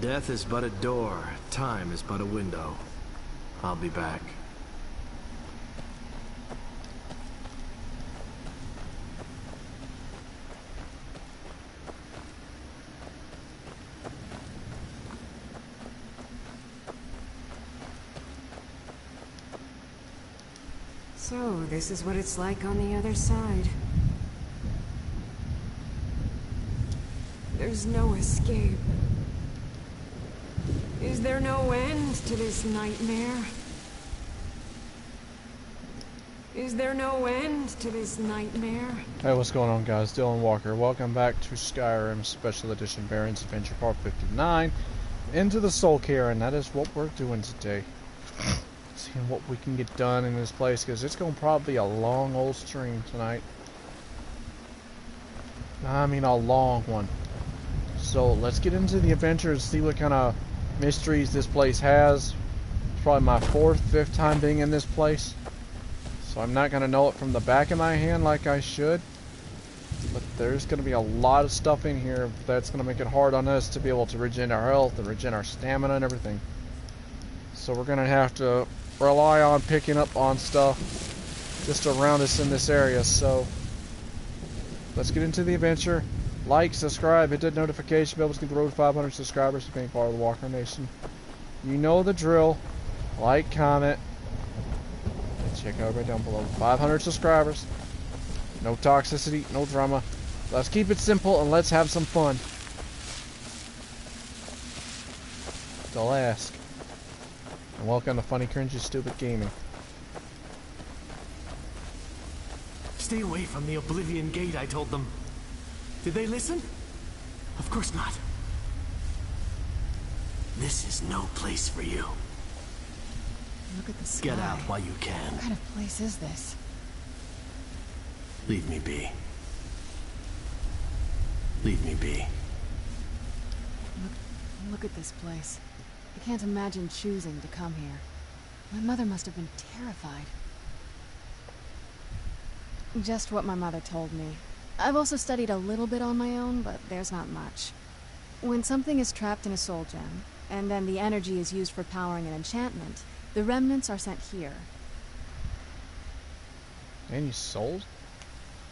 Death is but a door, time is but a window. I'll be back. So, this is what it's like on the other side. There's no escape. Is there no end to this nightmare? Is there no end to this nightmare? Hey, what's going on, guys? Dylan Walker. Welcome back to Skyrim Special Edition Baron's Adventure Part 59. Into the Soul Caren. That is what we're doing today. Seeing what we can get done in this place, because it's going to probably be a long old stream tonight. I mean, a long one. So let's get into the adventure and see what kind of mysteries this place has. It's probably my 4th, 5th time being in this place. So I'm not going to know it from the back of my hand like I should. But there's going to be a lot of stuff in here that's going to make it hard on us to be able to regen our health and regen our stamina and everything. So we're going to have to rely on picking up on stuff just around us in this area. So let's get into the adventure. Like, subscribe, hit that notification bell to get the road to 500 subscribers to being part of the Walker Nation. You know the drill. Like, comment, and check out right down below. 500 subscribers. No toxicity, no drama. Let's keep it simple and let's have some fun. Don't ask. And welcome to Funny, Cringy, Stupid Gaming. Stay away from the Oblivion Gate, I told them. Did they listen? Of course not. This is no place for you. Look at the sky. Get out while you can. What kind of place is this? Leave me be. Leave me be. Look at this place. I can't imagine choosing to come here. My mother must have been terrified. Just what my mother told me. I've also studied a little bit on my own, but there's not much. When something is trapped in a soul gem, and then the energy is used for powering an enchantment, the remnants are sent here. Any souls,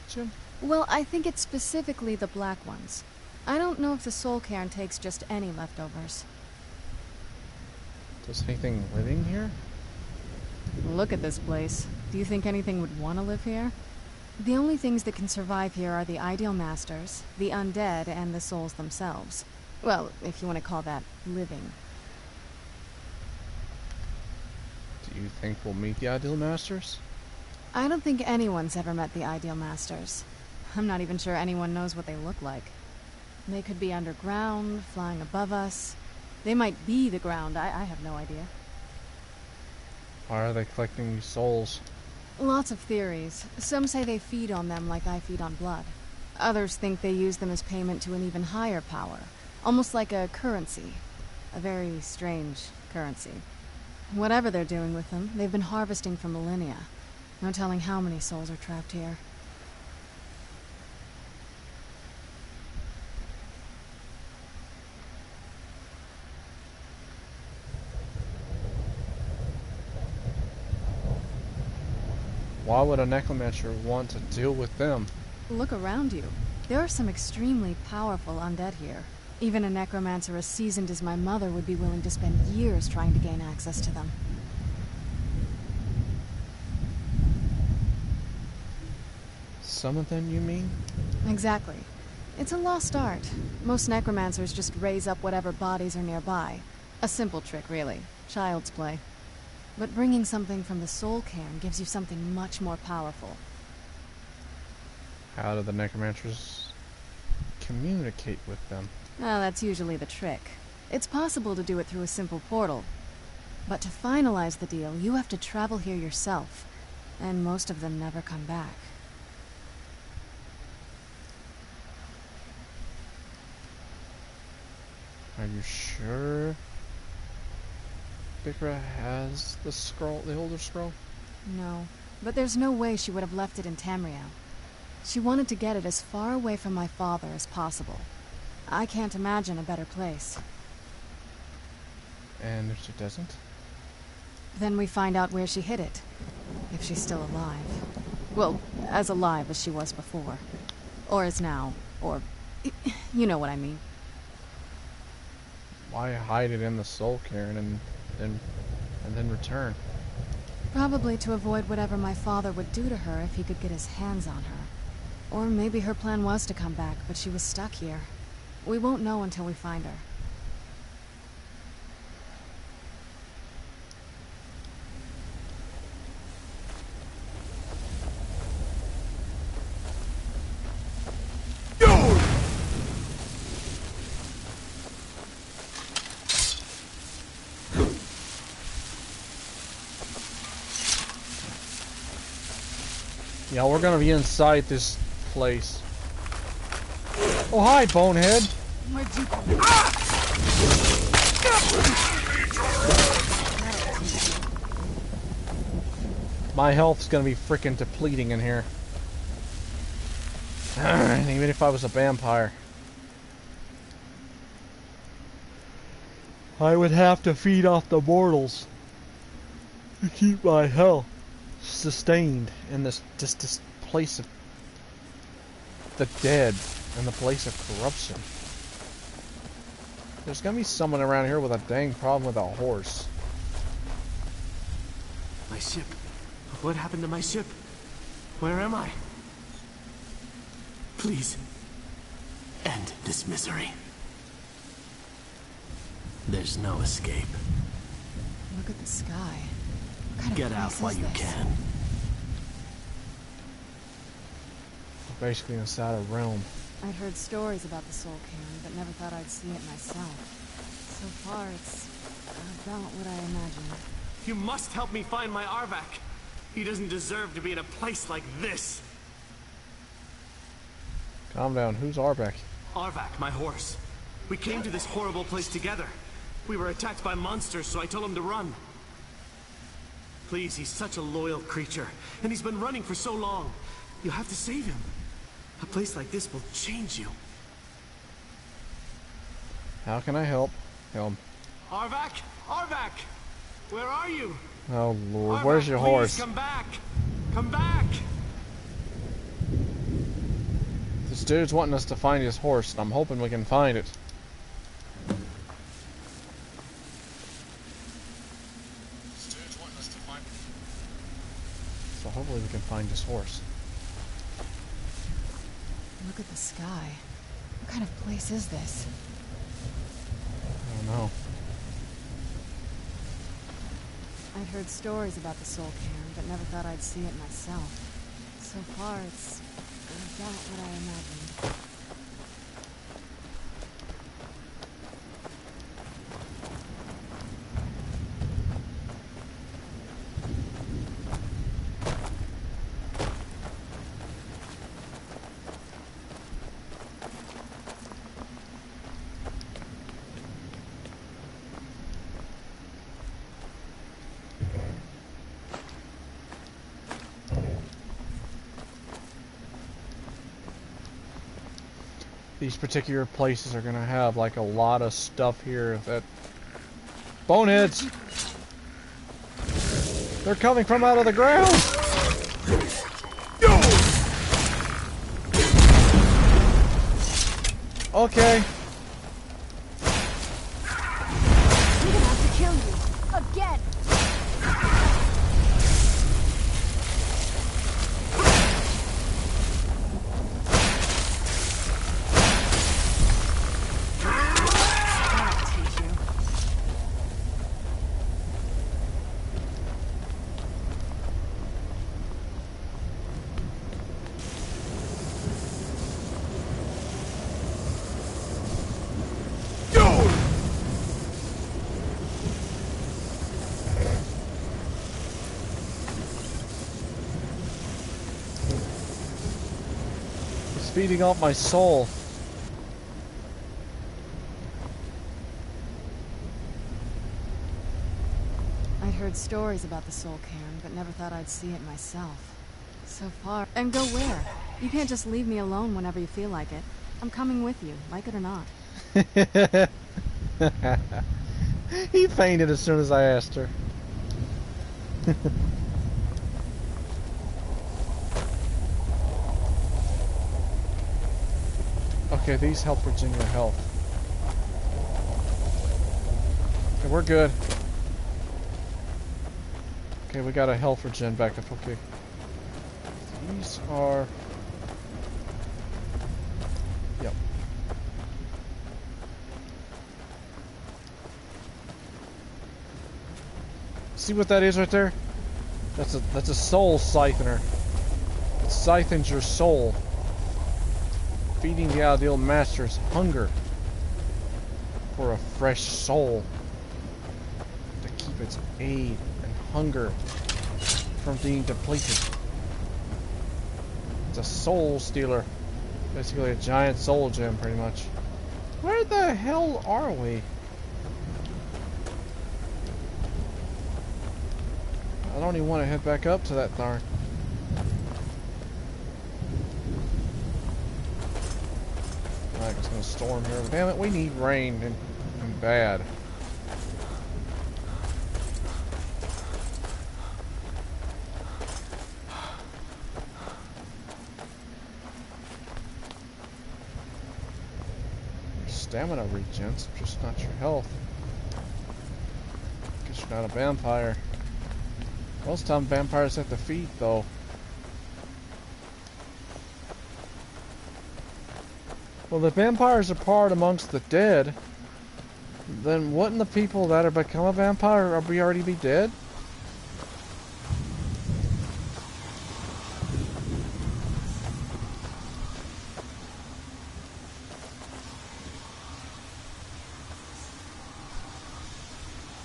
Jim? Well, I think it's specifically the black ones. I don't know if the soul cairn takes just any leftovers. Does anything living here? Look at this place. Do you think anything would want to live here? The only things that can survive here are the ideal masters, the undead, and the souls themselves. Well, if you want to call that living. Do you think we'll meet the ideal masters? I don't think anyone's ever met the ideal masters. I'm not even sure anyone knows what they look like. They could be underground, flying above us. They might be the ground, I have no idea. Why are they collecting these souls? Lots of theories. Some say they feed on them like I feed on blood. Others think they use them as payment to an even higher power. Almost like a currency. A very strange currency. Whatever they're doing with them, they've been harvesting for millennia. No telling how many souls are trapped here. Why would a necromancer want to deal with them? Look around you. There are some extremely powerful undead here. Even a necromancer as seasoned as my mother would be willing to spend years trying to gain access to them. Some of them, you mean? Exactly. It's a lost art. Most necromancers just raise up whatever bodies are nearby. A simple trick, really. Child's play. But bringing something from the soul cairn gives you something much more powerful. How do the necromancers communicate with them? Well, that's usually the trick. It's possible to do it through a simple portal. But to finalize the deal, you have to travel here yourself. And most of them never come back. Are you sure Bikra has the scroll, the older scroll? No, but there's no way she would have left it in Tamriel. She wanted to get it as far away from my father as possible. I can't imagine a better place. And if she doesn't? Then we find out where she hid it. If she's still alive. Well, as alive as she was before. Or is now. Or... you know what I mean. Why hide it in the soul cairn and then return? Probably to avoid whatever my father would do to her if he could get his hands on her. Or maybe her plan was to come back, but she was stuck here. We won't know until we find her. Yeah, we're gonna be inside this place. Oh, hi, bonehead. Where'd you go? My health's gonna be freaking depleting in here. Even if I was a vampire. I would have to feed off the mortals to keep my health sustained in this place of the dead and the place of corruption. There's gonna be someone around here with a dang problem with a horse. My ship. What happened to my ship? Where am I? Please, end this misery. There's no escape. Look at the sky. What kind of Get out place while is you this? can. We're basically inside a realm. I'd heard stories about the Soul Cairn, but never thought I'd see it myself. So far, it's about what I imagined. You must help me find my Arvak. He doesn't deserve to be in a place like this. Calm down. Who's Arbeck? Arvak, my horse. We came to this horrible place together. We were attacked by monsters, so I told him to run. Please, he's such a loyal creature, and he's been running for so long. You have to save him. A place like this will change you. How can I help? Help. Arvak! Arvak! Where are you? Oh Lord, Arvak, where's your please, horse? come back! Come back! This dude's wanting us to find his horse, and I'm hoping we can find it. This dude's wanting us to find it. So hopefully we can find his horse. Look at the sky. What kind of place is this? I don't know. I'd heard stories about the Soul Cairn, but never thought I'd see it myself. So far, it's about what I imagined. These particular places are gonna have like a lot of stuff here that boneheads. They're coming from out of the ground. Okay. I'm gonna have to kill you again. Feeding off my soul. I'd heard stories about the Soul Cairn, but never thought I'd see it myself. So far. And go where? You can't just leave me alone whenever you feel like it. I'm coming with you, like it or not. He fainted as soon as I asked her. Okay, these help regen your health. Okay, we're good. Okay, we got a health regen back up. Okay. These are... Yep. See what that is right there? That's a soul siphoner. It siphons your soul, feeding the ideal master's hunger for a fresh soul to keep its aid and hunger from being depleted. It's a soul stealer. Basically a giant soul gem, pretty much. Where the hell are we? I don't even want to head back up to that darn. Alright, it's gonna storm here. Damn it, we need rain and bad. Your stamina regens, just not your health. Guess you're not a vampire. Most of the time vampires have to feed, though. Well, the vampires are part amongst the dead. Then wouldn't the people that have become a vampire already be dead?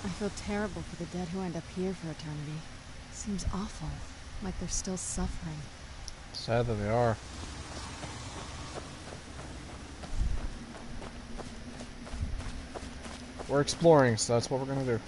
I feel terrible for the dead who end up here for eternity. Seems awful, like they're still suffering. Sad that they are. We're exploring, so that's what we're gonna do.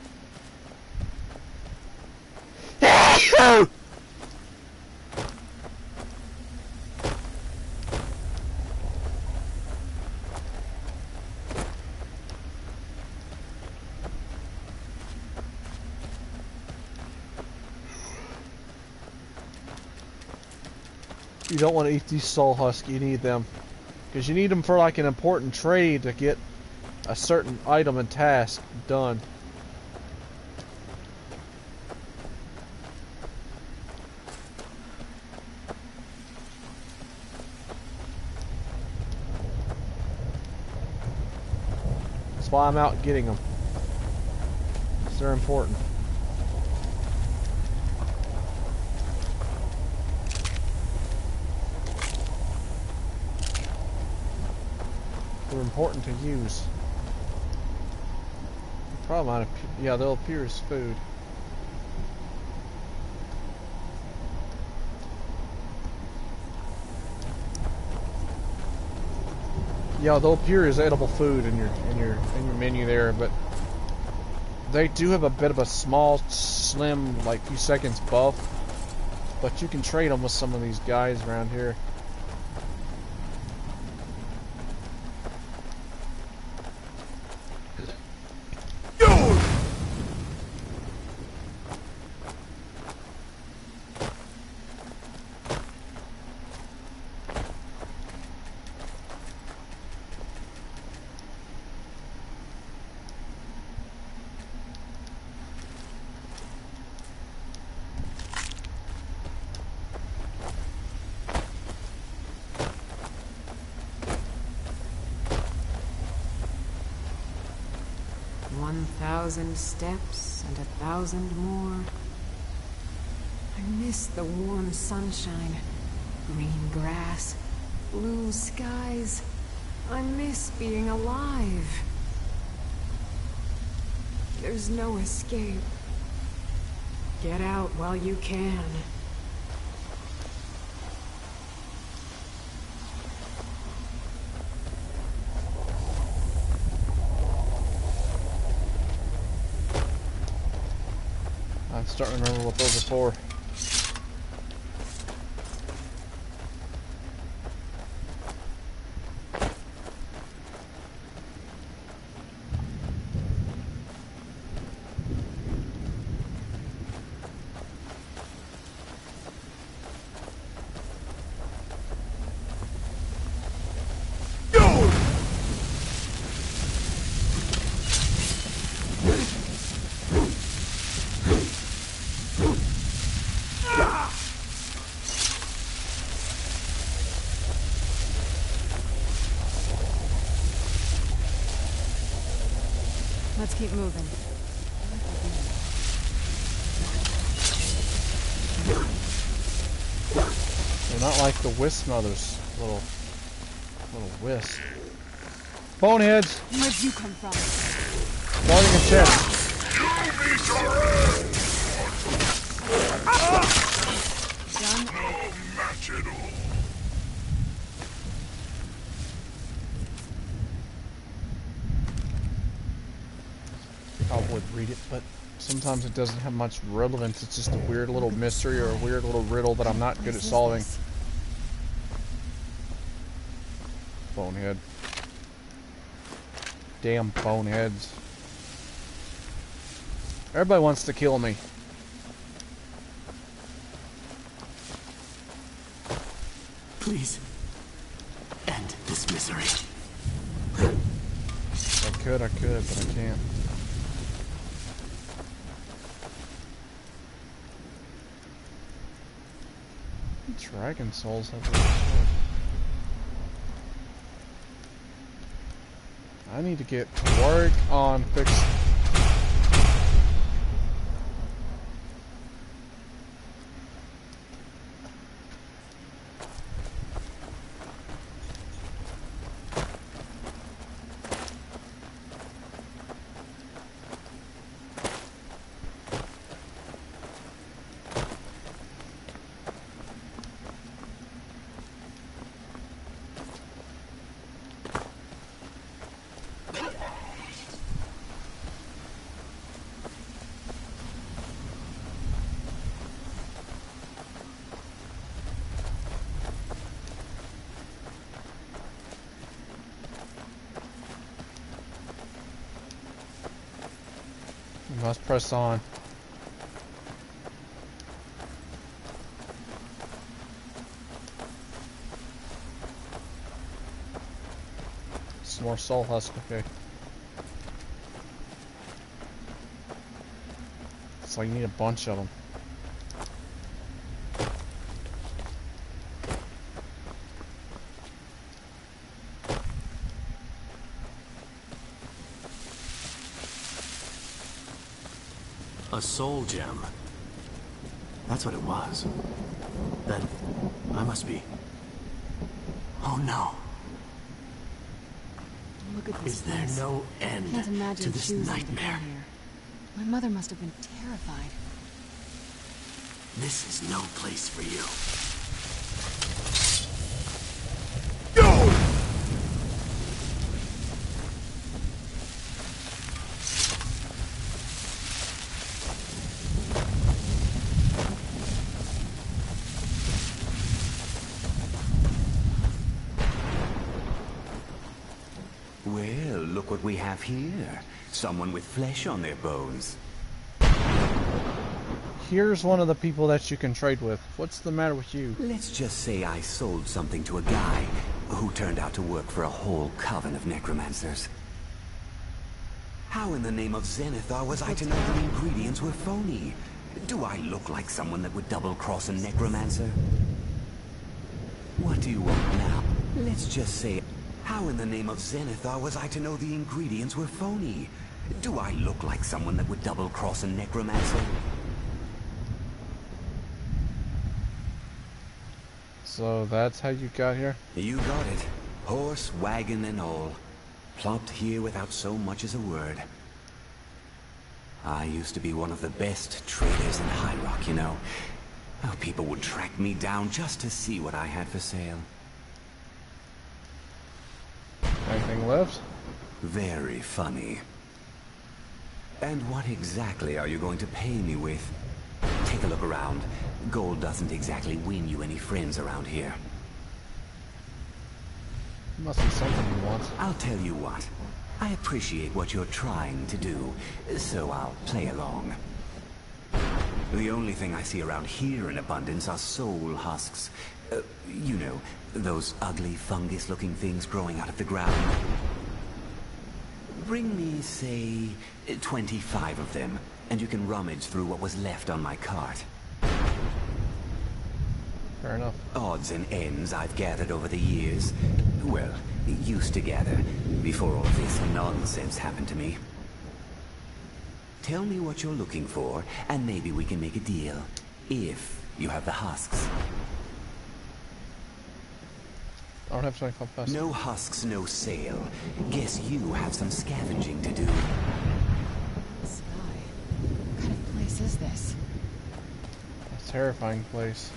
You don't want to eat these soul husks, you need them. Because you need them for like an important trade to get a certain item and task done. That's why I'm out getting them. Because they're important. They're important to use. Probably might appear, yeah, they'll appear as food. Yeah, they'll appear as edible food in your menu there, but they do have a bit of a small, slim, like few seconds buff. But you can trade them with some of these guys around here. Steps and 1,000 more. I miss the warm sunshine, green grass, blue skies. I miss being alive. There's no escape. Get out while you can. I'm starting to remember what those are for. Let's keep moving. They're not like the Wisp mothers. Little wisp. Boneheads! Where'd you come from? Guarding a chest. Done. I would read it, but sometimes it doesn't have much relevance. It's just a weird little mystery or a weird little riddle that I'm not good at solving. Bonehead. Damn boneheads. Everybody wants to kill me. Please, end this misery. I could, but I can't. Dragon souls have really short. I need to get to work on fixing. Must press on. Some more soul husk, okay. So you need a bunch of them. A soul gem. That's what it was. Then I must be. Oh no. Look at this Is there place. no end Can't imagine to this choosing to nightmare? come here. My mother must have been terrified. This is no place for you. Well, look what we have here. Someone with flesh on their bones. Here's one of the people that you can trade with. What's the matter with you? Let's just say I sold something to a guy who turned out to work for a whole coven of necromancers. How in the name of Zenithar was I to know the ingredients were phony? Do I look like someone that would double-cross a necromancer? What do you want now? Let's just say, how in the name of Zenithar was I to know the ingredients were phony? Do I look like someone that would double-cross a necromancer? So that's how you got here? You got it. Horse, wagon, and all. Plopped here without so much as a word. I used to be one of the best traders in High Rock, you know. Oh, people would track me down just to see what I had for sale. Anything left? Very funny. And what exactly are you going to pay me with? Take a look around. Gold doesn't exactly win you any friends around here. Must be something you want. I'll tell you what. I appreciate what you're trying to do, so I'll play along. The only thing I see around here in abundance are soul husks. You know, those ugly fungus-looking things growing out of the ground. Bring me, say, 25 of them, and you can rummage through what was left on my cart. Fair enough. Odds and ends I've gathered over the years. Well, used to gather, before all this nonsense happened to me. Tell me what you're looking for, and maybe we can make a deal. If you have the husks. I don't have 25 plus. No husks, no sale. Guess you have some scavenging to do. Sky. What kind of place is this? A terrifying place.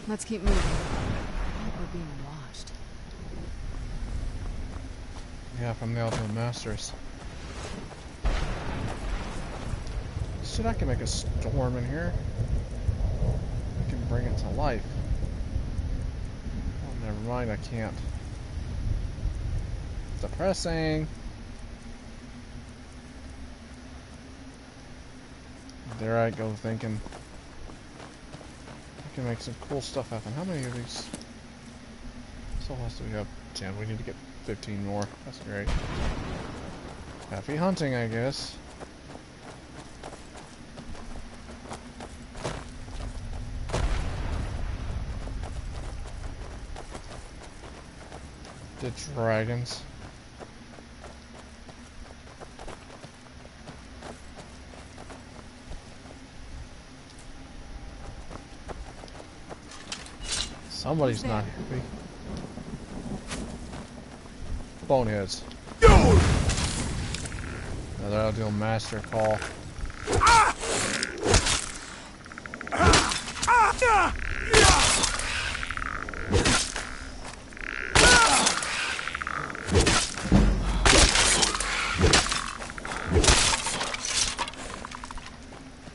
Let's keep moving. I feel like we're being watched. Yeah, from the Ultimate Masters. Shit, I can make a storm in here. I can bring it to life. Oh, never mind, I can't. Depressing. There I go thinking. Can make some cool stuff happen. How many of these soul husk do we have? 10. We need to get 15 more. That's great. Happy hunting, I guess. The dragons. Somebody's not happy. Boneheads. Another ideal master call.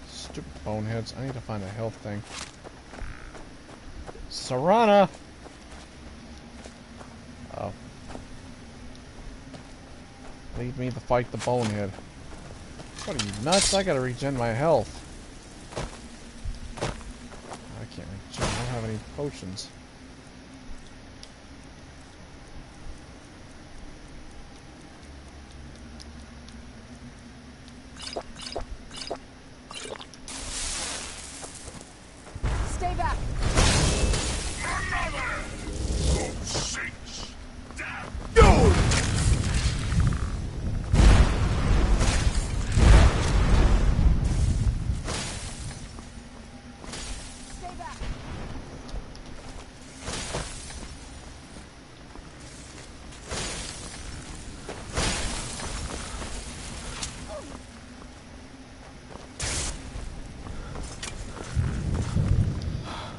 Stupid boneheads. I need to find a health thing. Serana! Oh. Lead me to fight the bonehead. What are you, nuts? I gotta regen my health. I can't regen. I don't have any potions. Stay back!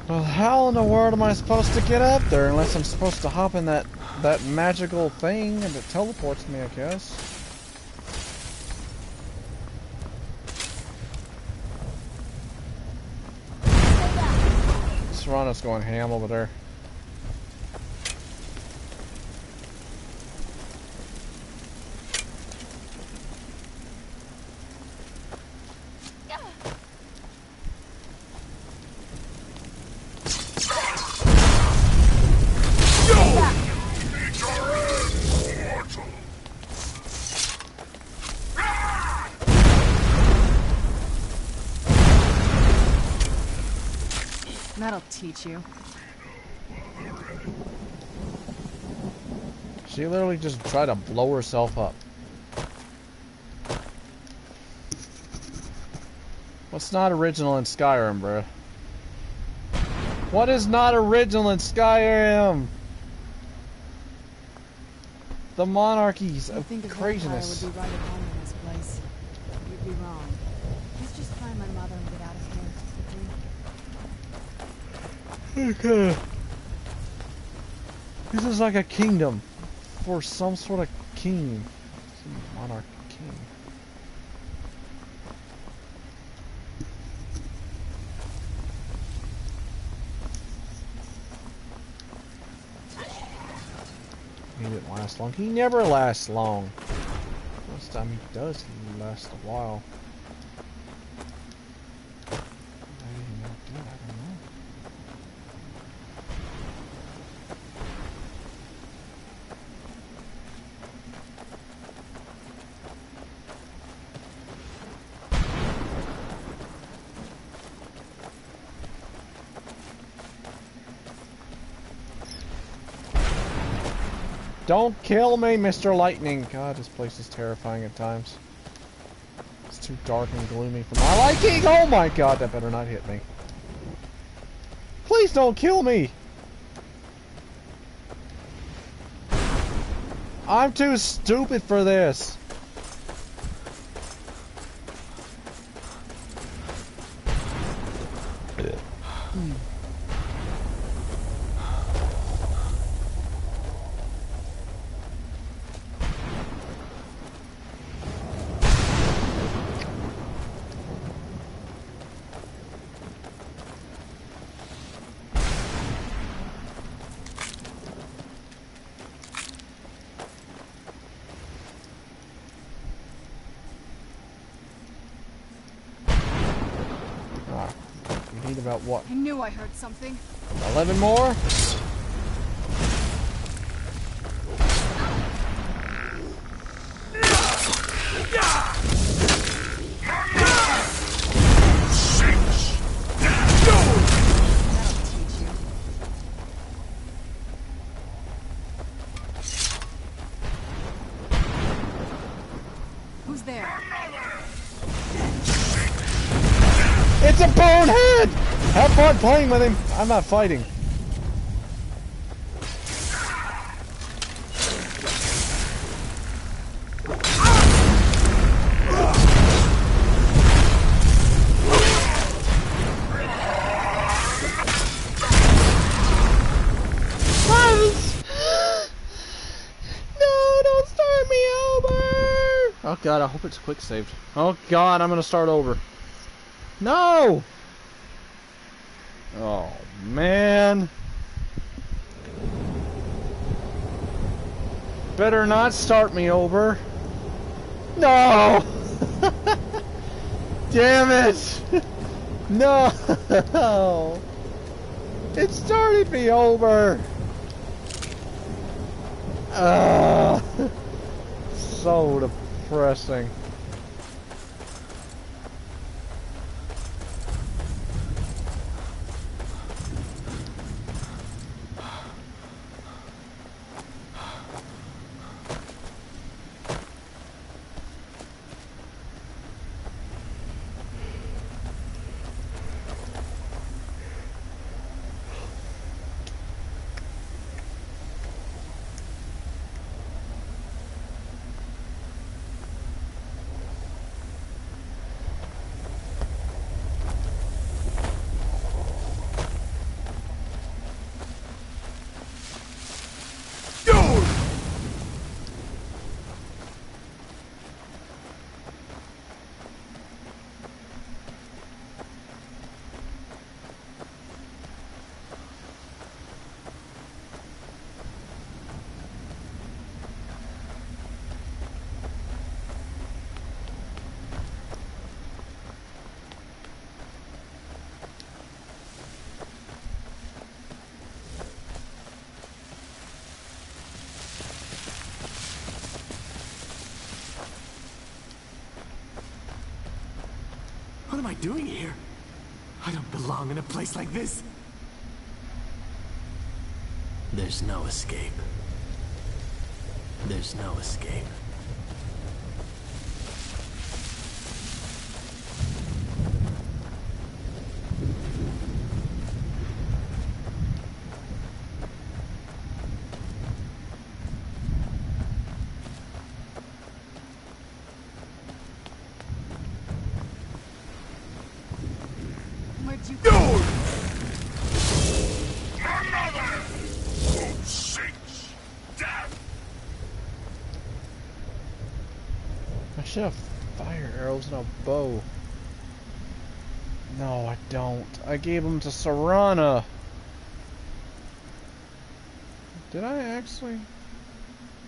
Well, how in the world am I supposed to get up there unless I'm supposed to hop in that magical thing and it teleports me, I guess? Serrano's going ham over there. That'll teach you. She literally just tried to blow herself up. What's not original in Skyrim, bruh? What is not original in Skyrim? The monarchies of craziness. Would be right at home in this place. You'd be wrong. Let's just find my mother and get out of here. Okay. This is like a kingdom for some sort of king. Some monarch king. He didn't last long. He never lasts long. Most time he does, he lasts a while. did, I don't know. Don't kill me, Mr. Lightning! God, this place is terrifying at times. It's too dark and gloomy for my liking! Oh my god, that better not hit me. Please don't kill me! I'm too stupid for this! About what? I knew I heard something. 11 more? Who's there? It's a bonehead! Have fun playing with him. I'm not fighting. No, don't start me over! Oh god, I hope it's quick saved. Oh god, I'm gonna start over. No! Oh, man. Better not start me over. No! Damn it! No! It started me over! So depressing. What am I doing here? I don't belong in a place like this. There's no escape. There's no escape. Where'd you go? I should have fire arrows and a bow. No, I don't. I gave them to Serana. Did I actually?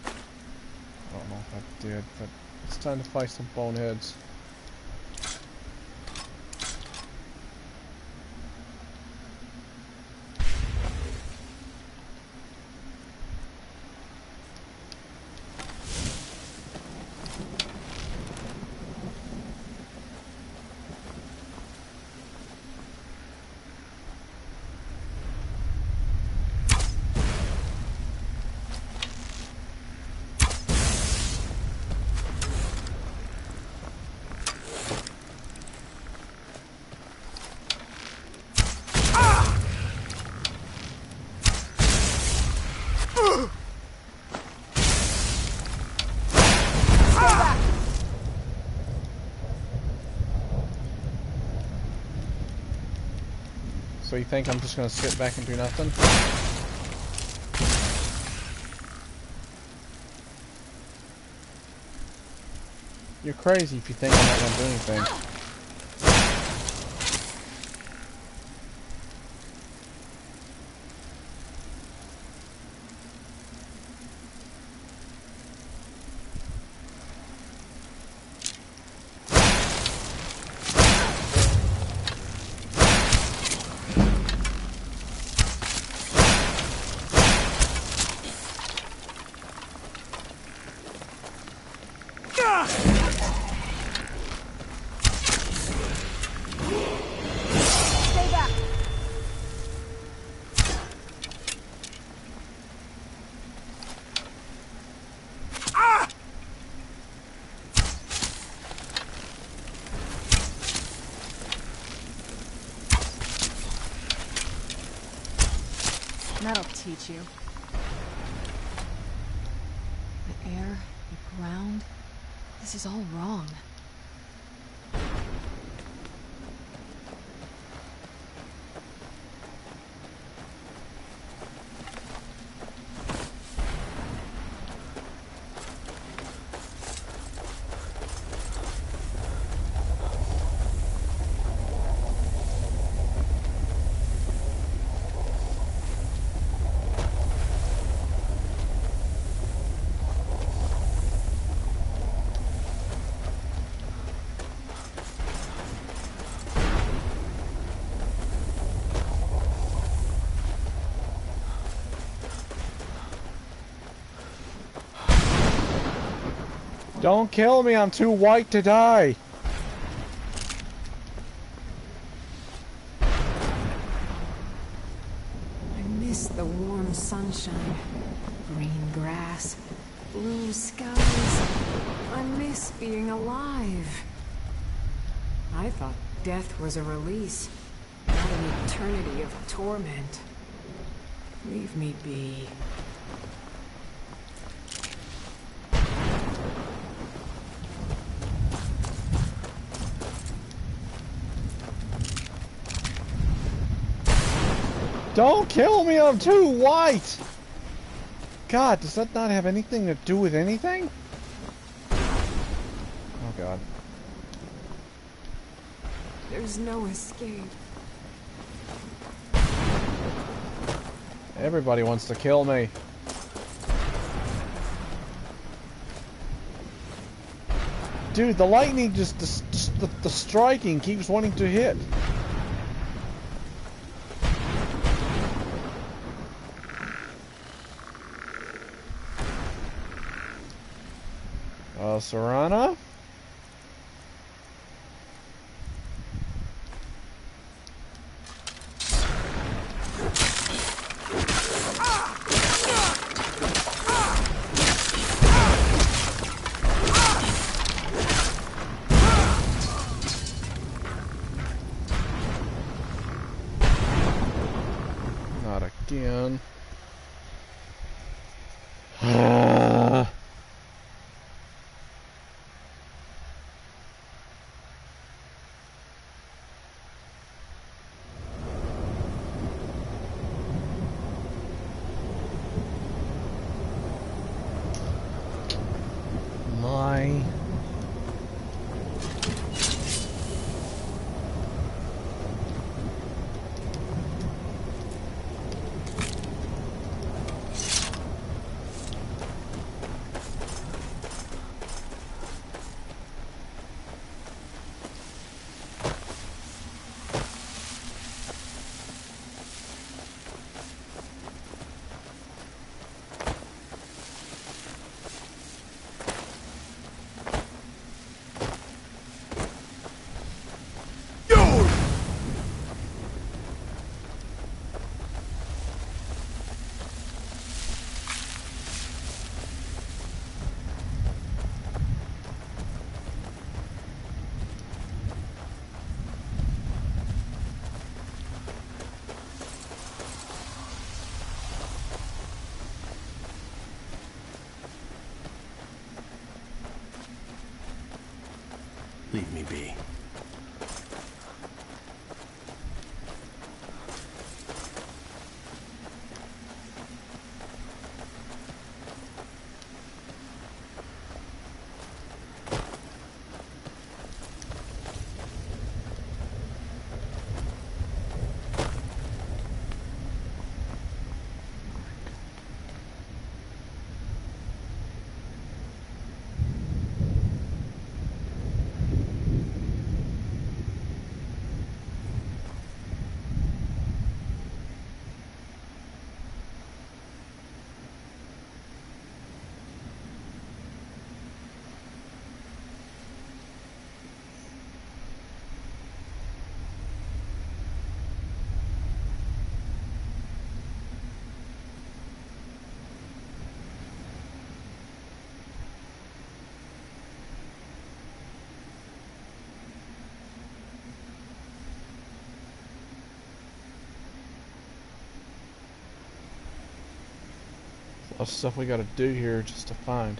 I don't know if I did, but it's time to fight some boneheads. So you think I'm just gonna sit back and do nothing? You're crazy if you think I'm not gonna do anything. That'll teach you. The air, the ground, this is all wrong. Don't kill me, I'm too white to die. I miss the warm sunshine, green grass, blue skies. I miss being alive. I thought death was a release, not an eternity of torment. Leave me be. Don't kill me, I'm too white! God, does that not have anything to do with anything? Oh God. There's no escape. Everybody wants to kill me. Dude, the lightning the striking keeps wanting to hit. Serana? Not again. Leave me be. of stuff we gotta do here just to find.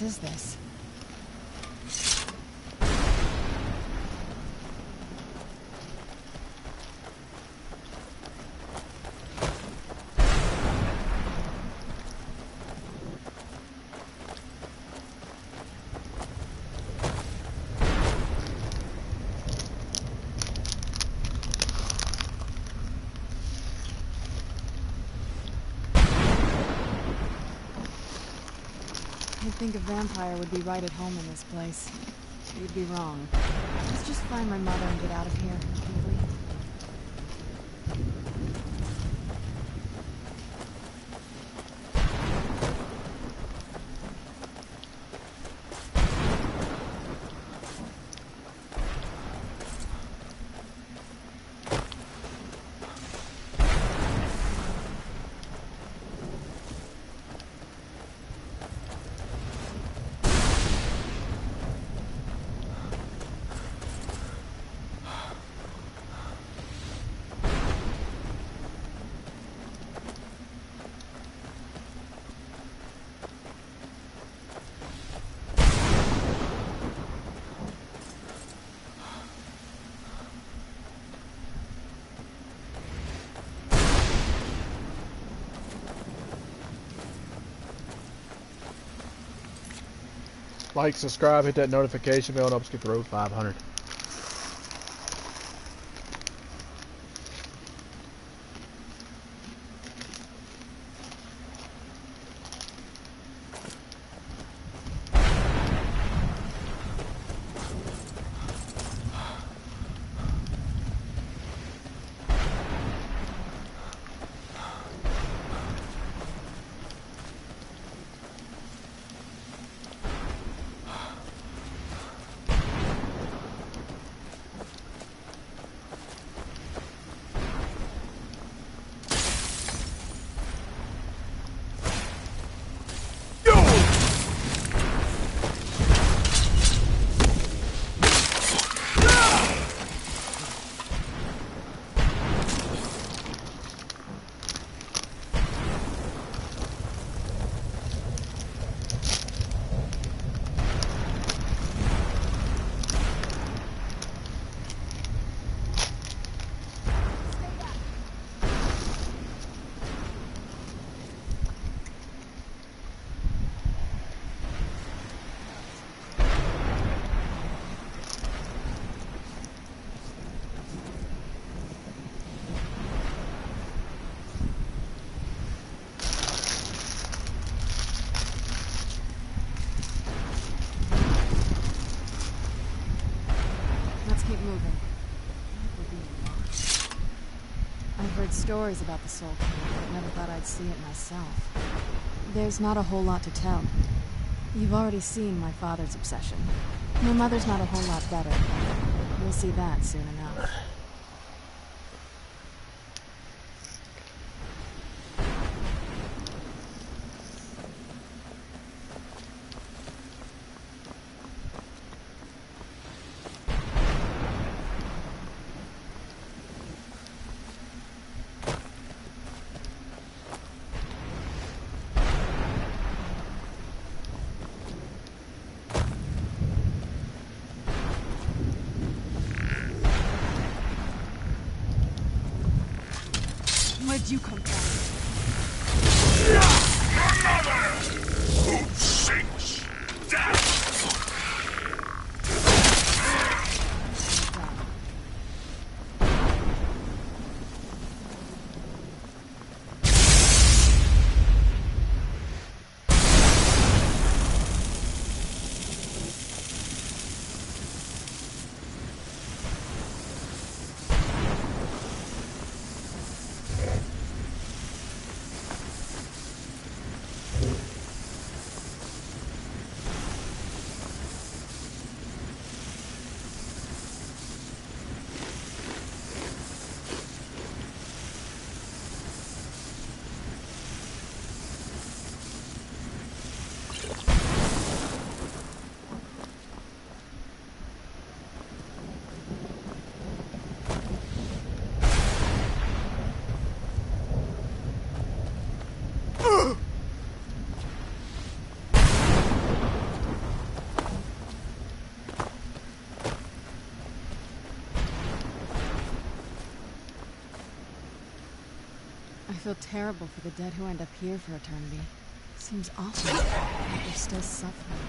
Is this? You'd think a vampire would be right at home in this place. You'd be wrong. Let's just find my mother and get out of here completely. Like, subscribe, hit that notification bell, and help us get the road 500. stories about the Soul Cave, but never thought I'd see it myself. There's not a whole lot to tell. You've already seen my father's obsession. My mother's not a whole lot better, but you'll see that soon enough. Where'd you come from? Who sings death? I feel terrible for the dead who end up here for eternity. Seems awful, but they're still suffering.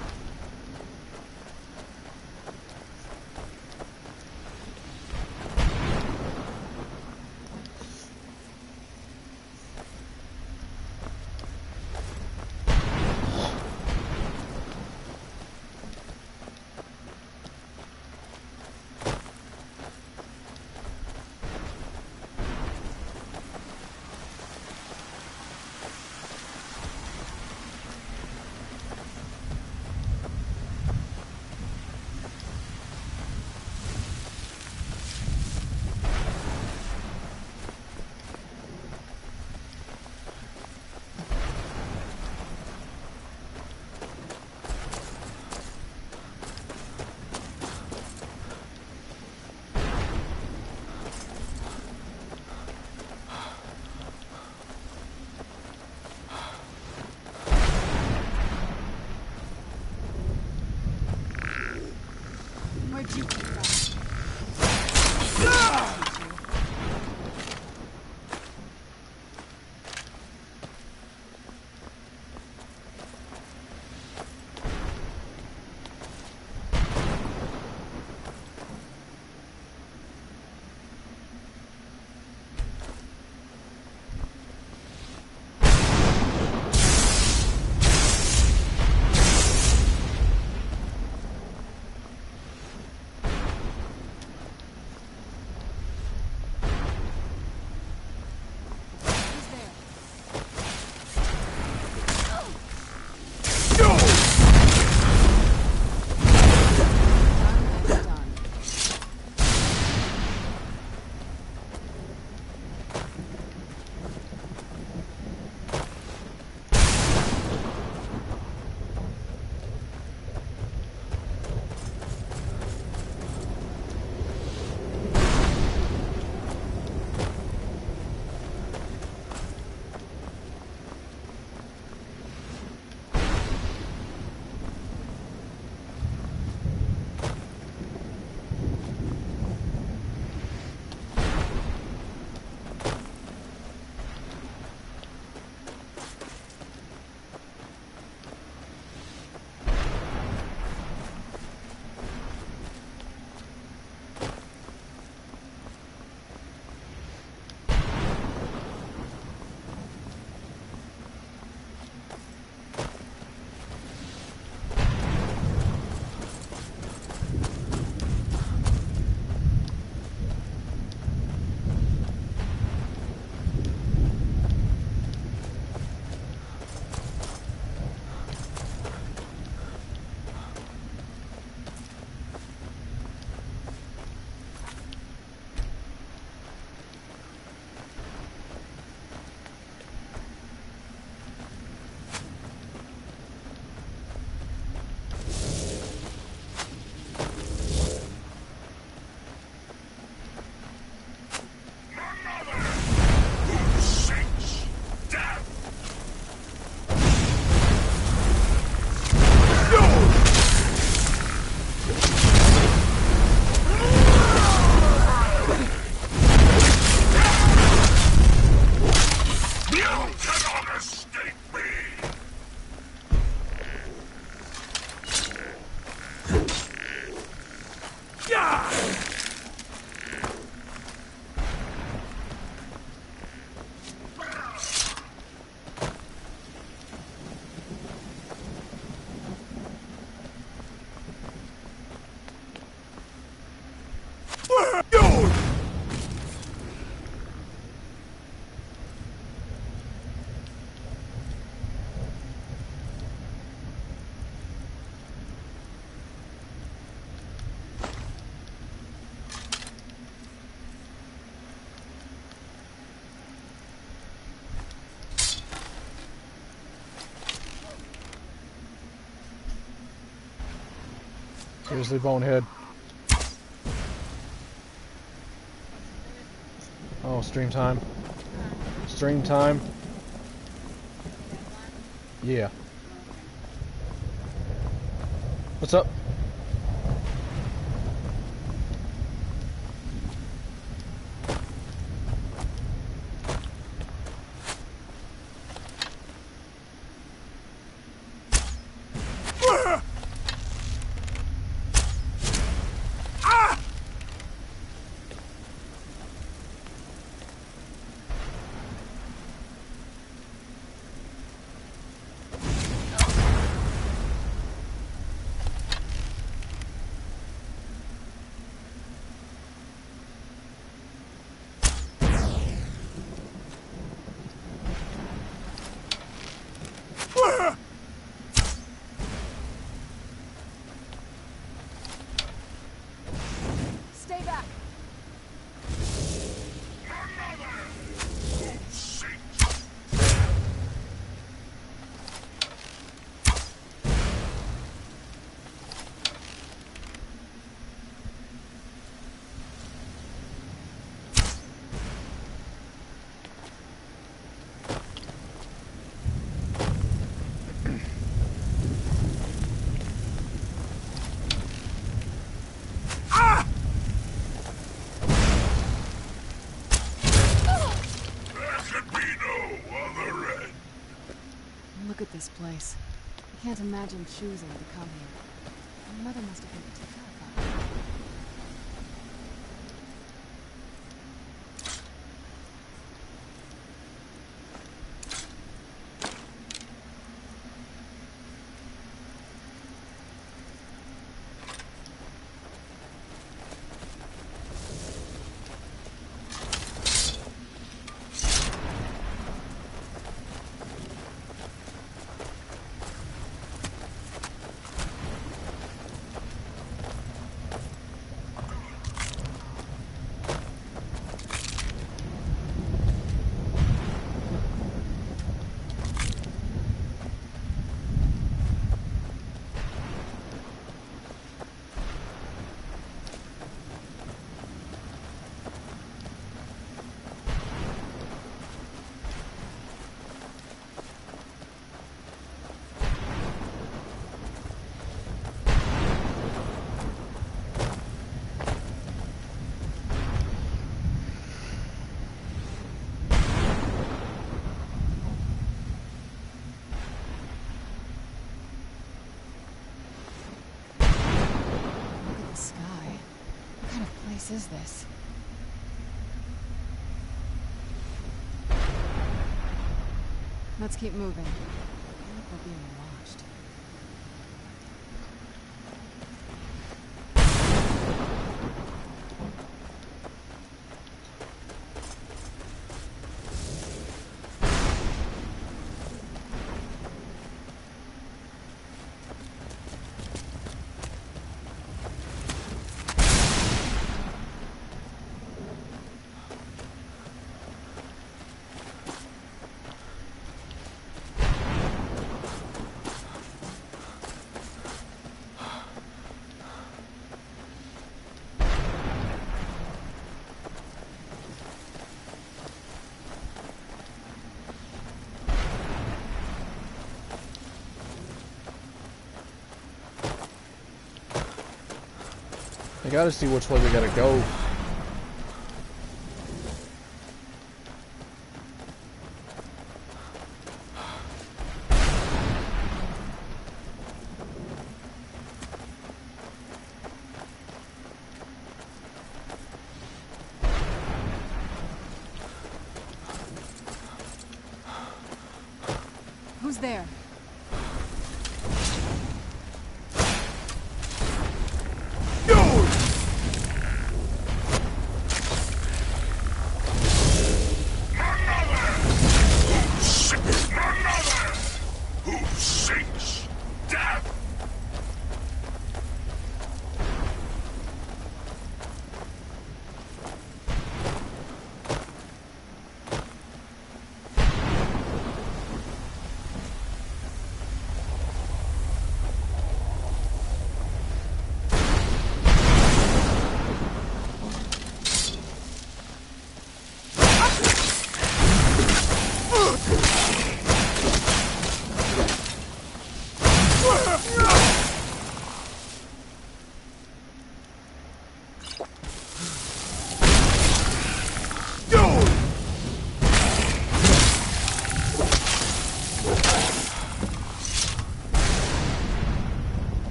Seriously, Bonehead. Oh, stream time. Stream time. Yeah. What's up? Stay back. Look at this place. I can't imagine choosing to come here. My mother must have been terrified. Is this? Let's keep moving. I feel like we're being watched. I gotta see which way we gotta go. Who's there?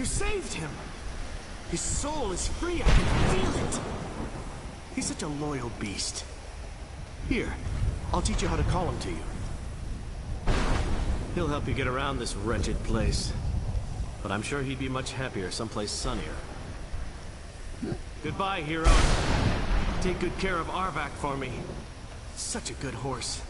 You saved him! His soul is free, I can feel it! He's such a loyal beast. Here, I'll teach you how to call him to you. He'll help you get around this wretched place. But I'm sure he'd be much happier someplace sunnier. Goodbye, hero. Take good care of Arvak for me. Such a good horse.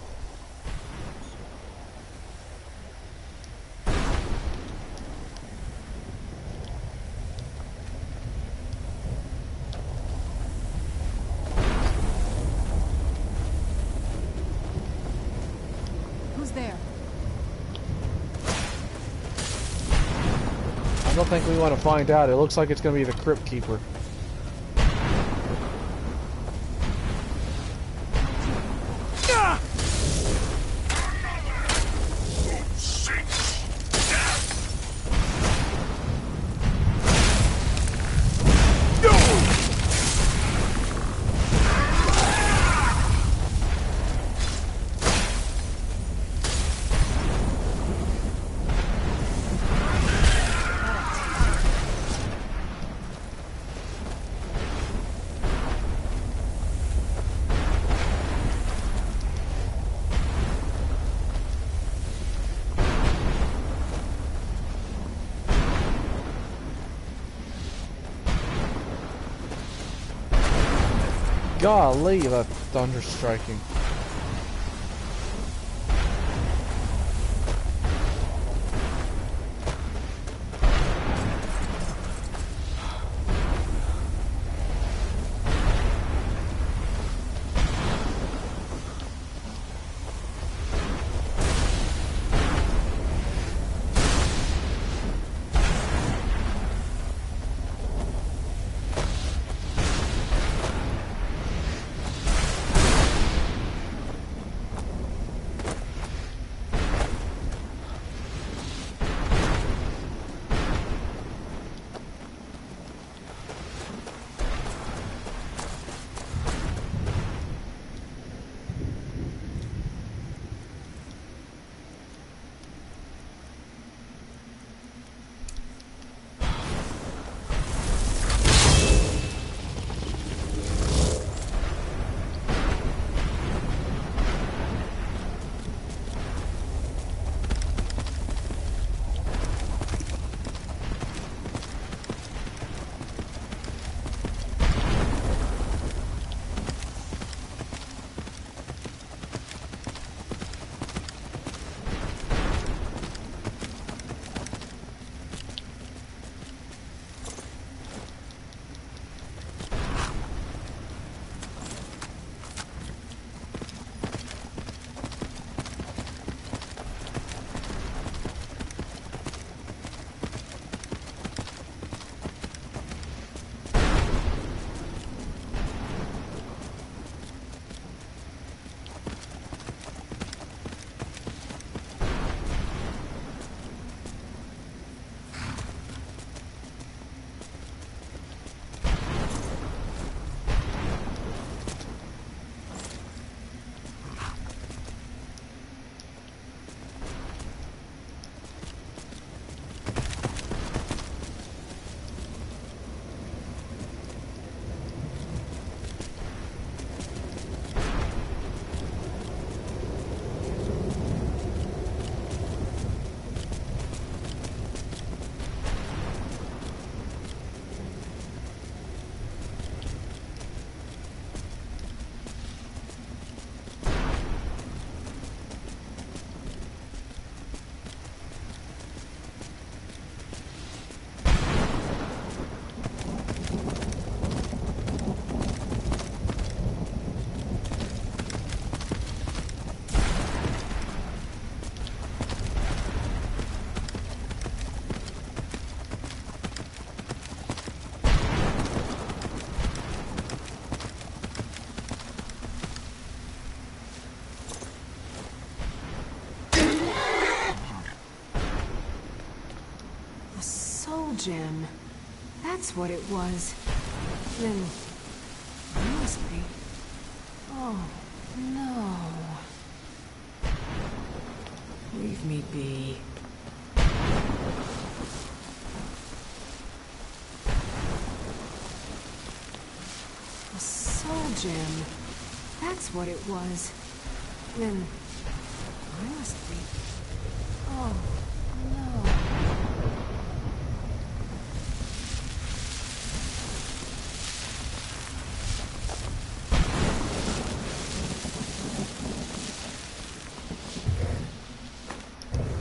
Who's there? I don't think we want to find out. It looks like it's going to be the Crypt Keeper. Golly, that thunder striking. Gem. That's what it was. Then... it must be... Oh, no. Leave me be. told Jim. That's what it was. Then I must be. Oh, no.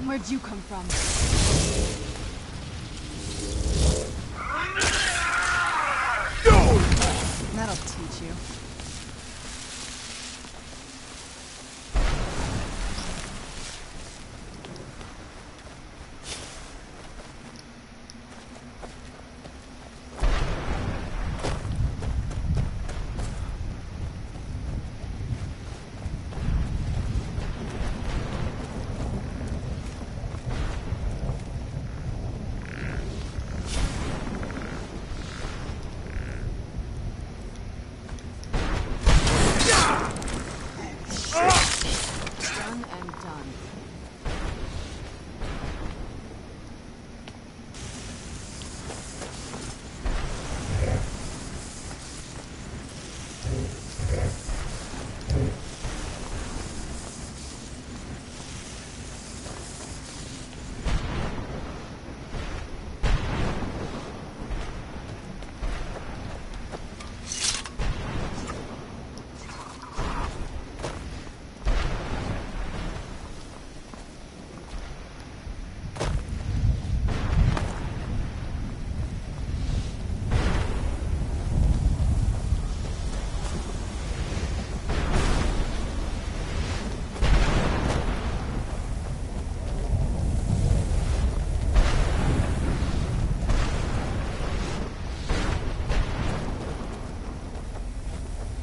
Where'd you come from? That'll teach you.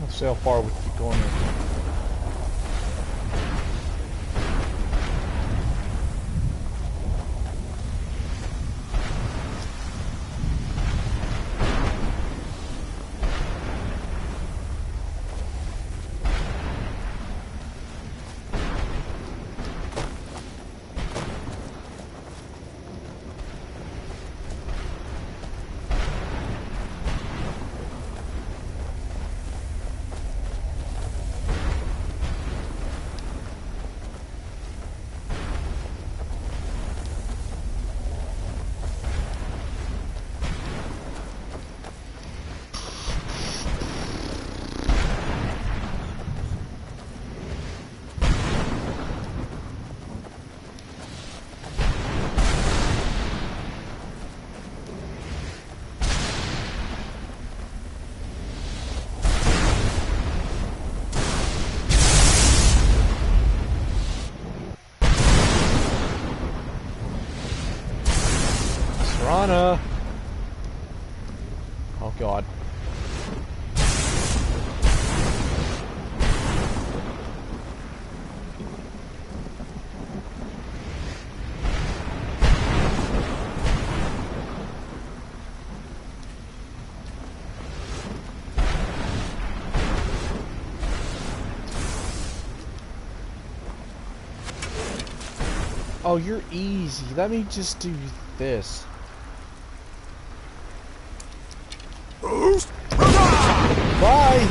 See how far we keep going here. Rana! Oh god. Oh, you're easy. Let me just do this. Bye!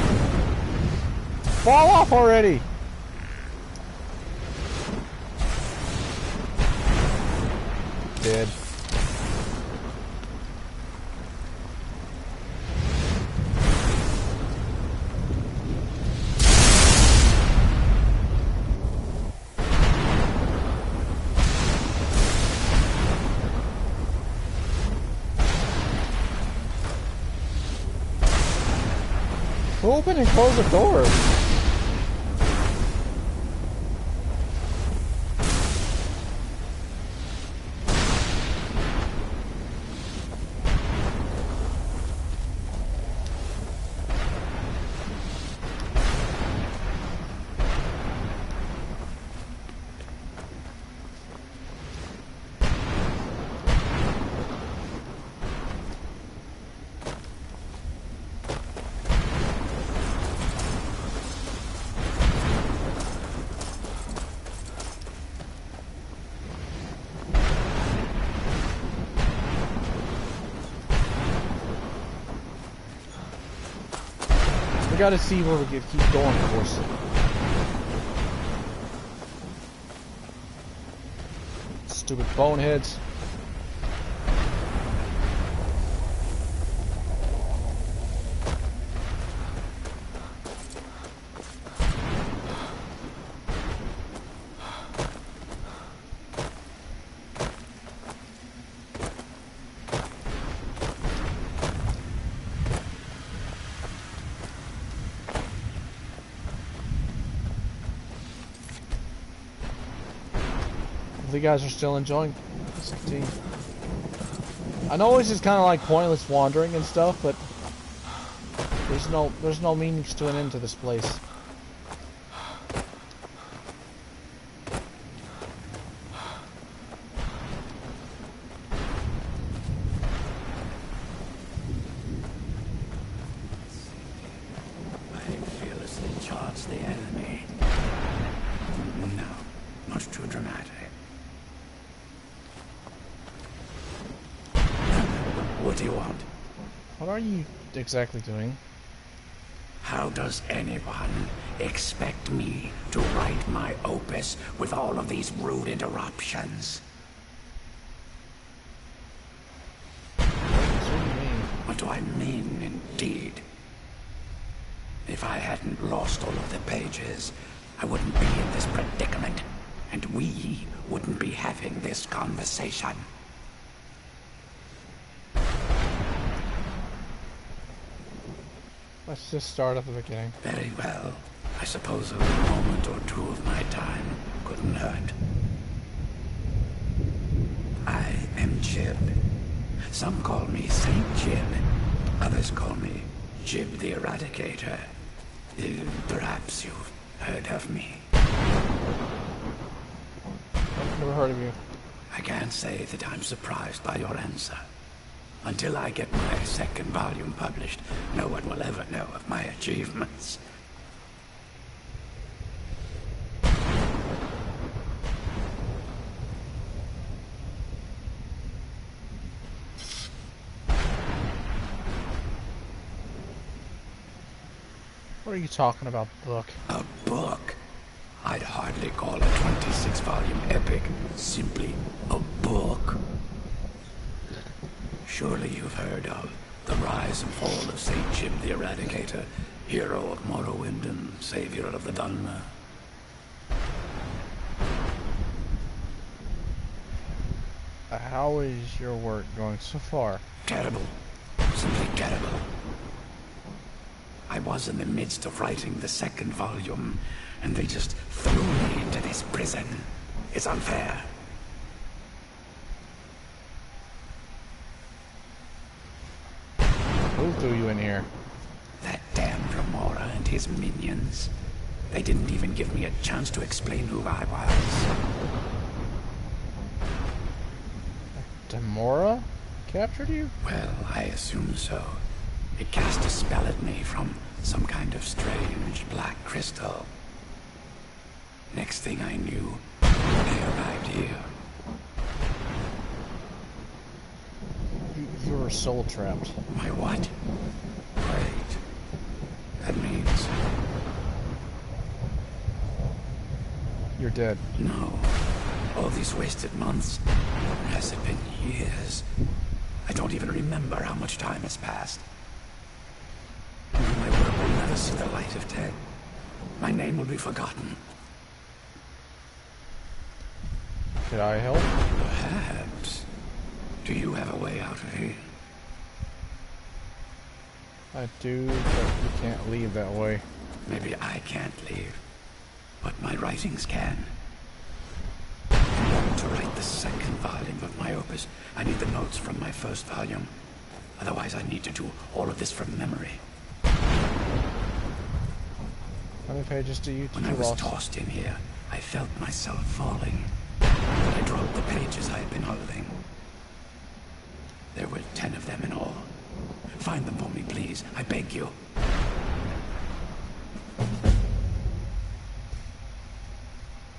Fall off already! Dead. Open and close the door. We gotta see where we can keep going, of course. Stupid boneheads. You guys are still enjoying this team. I know it's just kind of like pointless wandering and stuff, but there's no meanings to an end to this place. I fearlessly charge the enemy. No, not too dramatic. What do you want? What are you exactly doing? How does anyone expect me to write my opus with all of these rude interruptions? What do I mean, indeed? If I hadn't lost all of the pages, I wouldn't be in this predicament, and we wouldn't be having this conversation. Let's just start at the beginning. Very well. I suppose a moment or two of my time couldn't hurt. I am Jib. Some call me Saint Jib. Others call me Jib the Eradicator. Perhaps you've heard of me. I've never heard of you. I can't say that I'm surprised by your answer. Until I get my second volume published, no one will ever know of my achievements. What are you talking about, book? A book? I'd hardly call a 26-volume epic simply a book. Surely you've heard of the rise and fall of Saint Jib the Eradicator, hero of Morrowind and savior of the Dunmer. How is your work going so far? Terrible. Simply terrible. I was in the midst of writing the second volume, and they just threw me into this prison. It's unfair. Who threw you in here? That damned Remora and his minions. They didn't even give me a chance to explain who I was. Demora captured you? Well, I assume so. It cast a spell at me from some kind of strange black crystal. Next thing I knew, I arrived here. You were soul trapped. My what? Great. That means... You're dead. No. All these wasted months. Has it been years? I don't even remember how much time has passed. My work will never see the light of day. My name will be forgotten. Could I help? Perhaps. Do you have a way out of here? I do, but you can't leave that way. Maybe I can't leave, but my writings can. In order to write the second volume of my opus, I need the notes from my first volume. Otherwise, I need to do all of this from memory. How many pages do you When I was lost? tossed in here, I felt myself falling. I dropped the pages I had been holding. There were 10 of them in all. Find them for me, please. I beg you.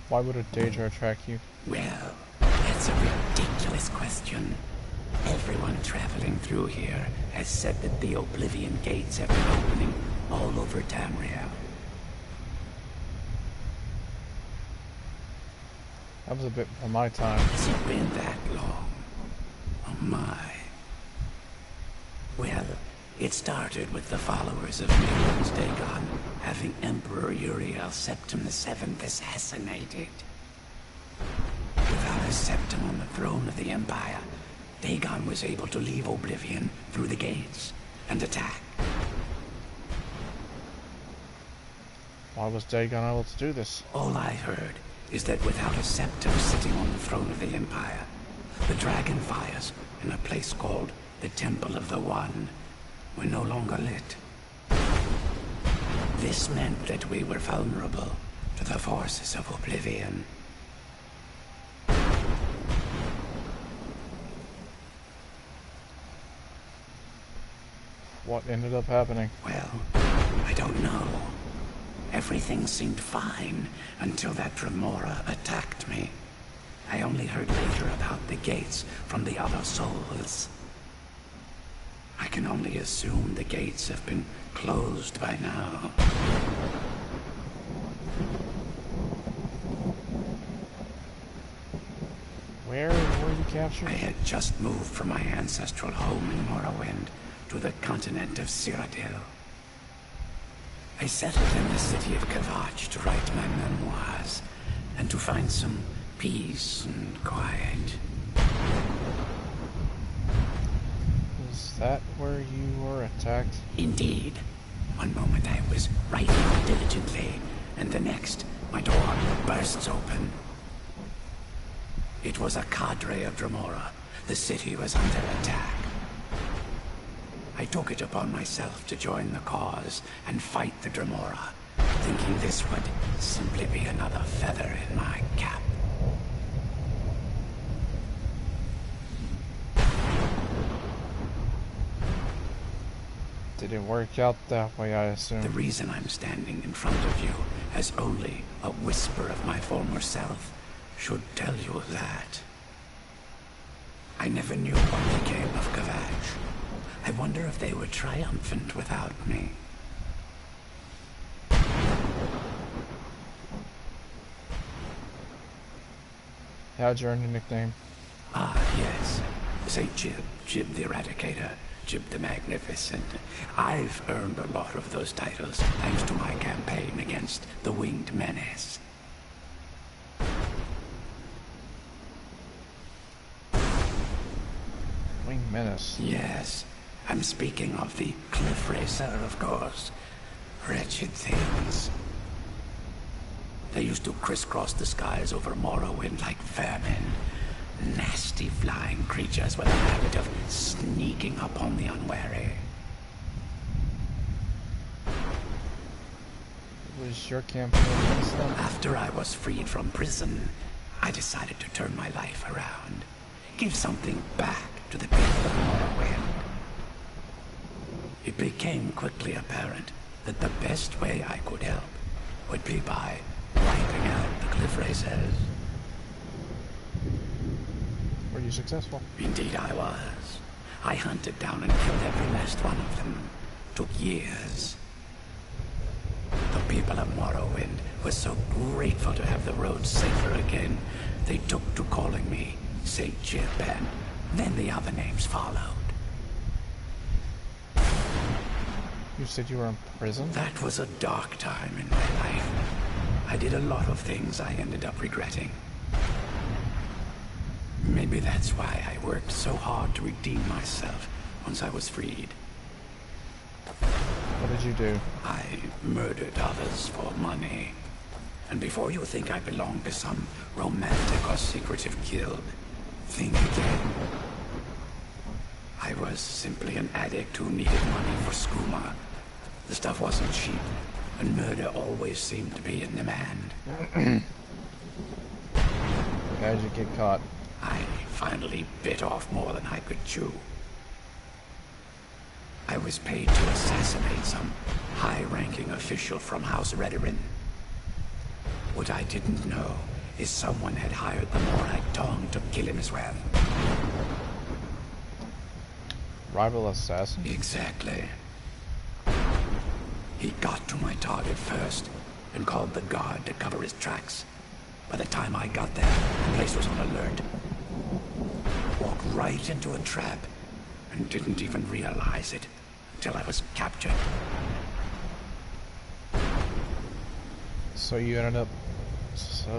Why would a Daedra attract you? Well, that's a ridiculous question. Everyone traveling through here has said that the Oblivion gates have been opening all over Tamriel. That was a bit for my time. Has it been that long? Oh my. Well, it started with the followers of Nicholas Dagon having Emperor Uriel Septim VII assassinated. Without a septim on the throne of the Empire, Dagon was able to leave Oblivion through the gates and attack. Why was Dagon able to do this? All I heard is that without a septim sitting on the throne of the Empire, the dragon fires in a place called the Temple of the One were no longer lit. This meant that we were vulnerable to the forces of Oblivion. What ended up happening? Well, I don't know. Everything seemed fine until that Dremora attacked me. I only heard later about the gates from the other souls. I can only assume the gates have been closed by now. Where were you captured? I had just moved from my ancestral home in Morrowind to the continent of Cyrodiil. I settled in the city of Kavach to write my memoirs and to find some peace and quiet. Is that where you were attacked? Indeed. One moment I was writing diligently, and the next, my door bursts open. It was a cadre of Dremora. The city was under attack. I took it upon myself to join the cause and fight the Dremora, thinking this would simply be another feather in my cap. Didn't work out that way, I assume. The reason I'm standing in front of you as only a whisper of my former self should tell you that. I never knew what became of Kavach. I wonder if they were triumphant without me. How'd you earn your nickname? Ah, yes. Say Jib, Jib the Eradicator, Jib the Magnificent. I've earned a lot of those titles thanks to my campaign against the Winged Menace. Winged Menace. Yes, I'm speaking of the Cliff Racer, of course. Wretched things. They used to crisscross the skies over Morrowind like vermin. Nasty flying creatures with a habit of sneaking upon the unwary. Was your campaign against them? After I was freed from prison, I decided to turn my life around. Give something back to the people of Morrowind. It became quickly apparent that the best way I could help would be by wiping out the Cliff Racers. Were you successful? Indeed I was. I hunted down and killed every last one of them. Took years. The people of Morrowind were so grateful to have the roads safer again, they took to calling me St. Jib, and then the other names followed. You said you were in prison? That was a dark time in my life. I did a lot of things I ended up regretting. Maybe that's why I worked so hard to redeem myself once I was freed. What did you do? I murdered others for money. And before you think I belong to some romantic or secretive guild, think again. I was simply an addict who needed money for skooma. The stuff wasn't cheap, and murder always seemed to be in demand. How'd you get caught? I finally bit off more than I could chew. I was paid to assassinate some high-ranking official from House Redorin. What I didn't know is someone had hired the Morag Tong to kill him as well. Rival assassin? Exactly. He got to my target first and called the guard to cover his tracks. By the time I got there, the place was on alert. Walked right into a trap and didn't even realize it until I was captured. So you ended up... So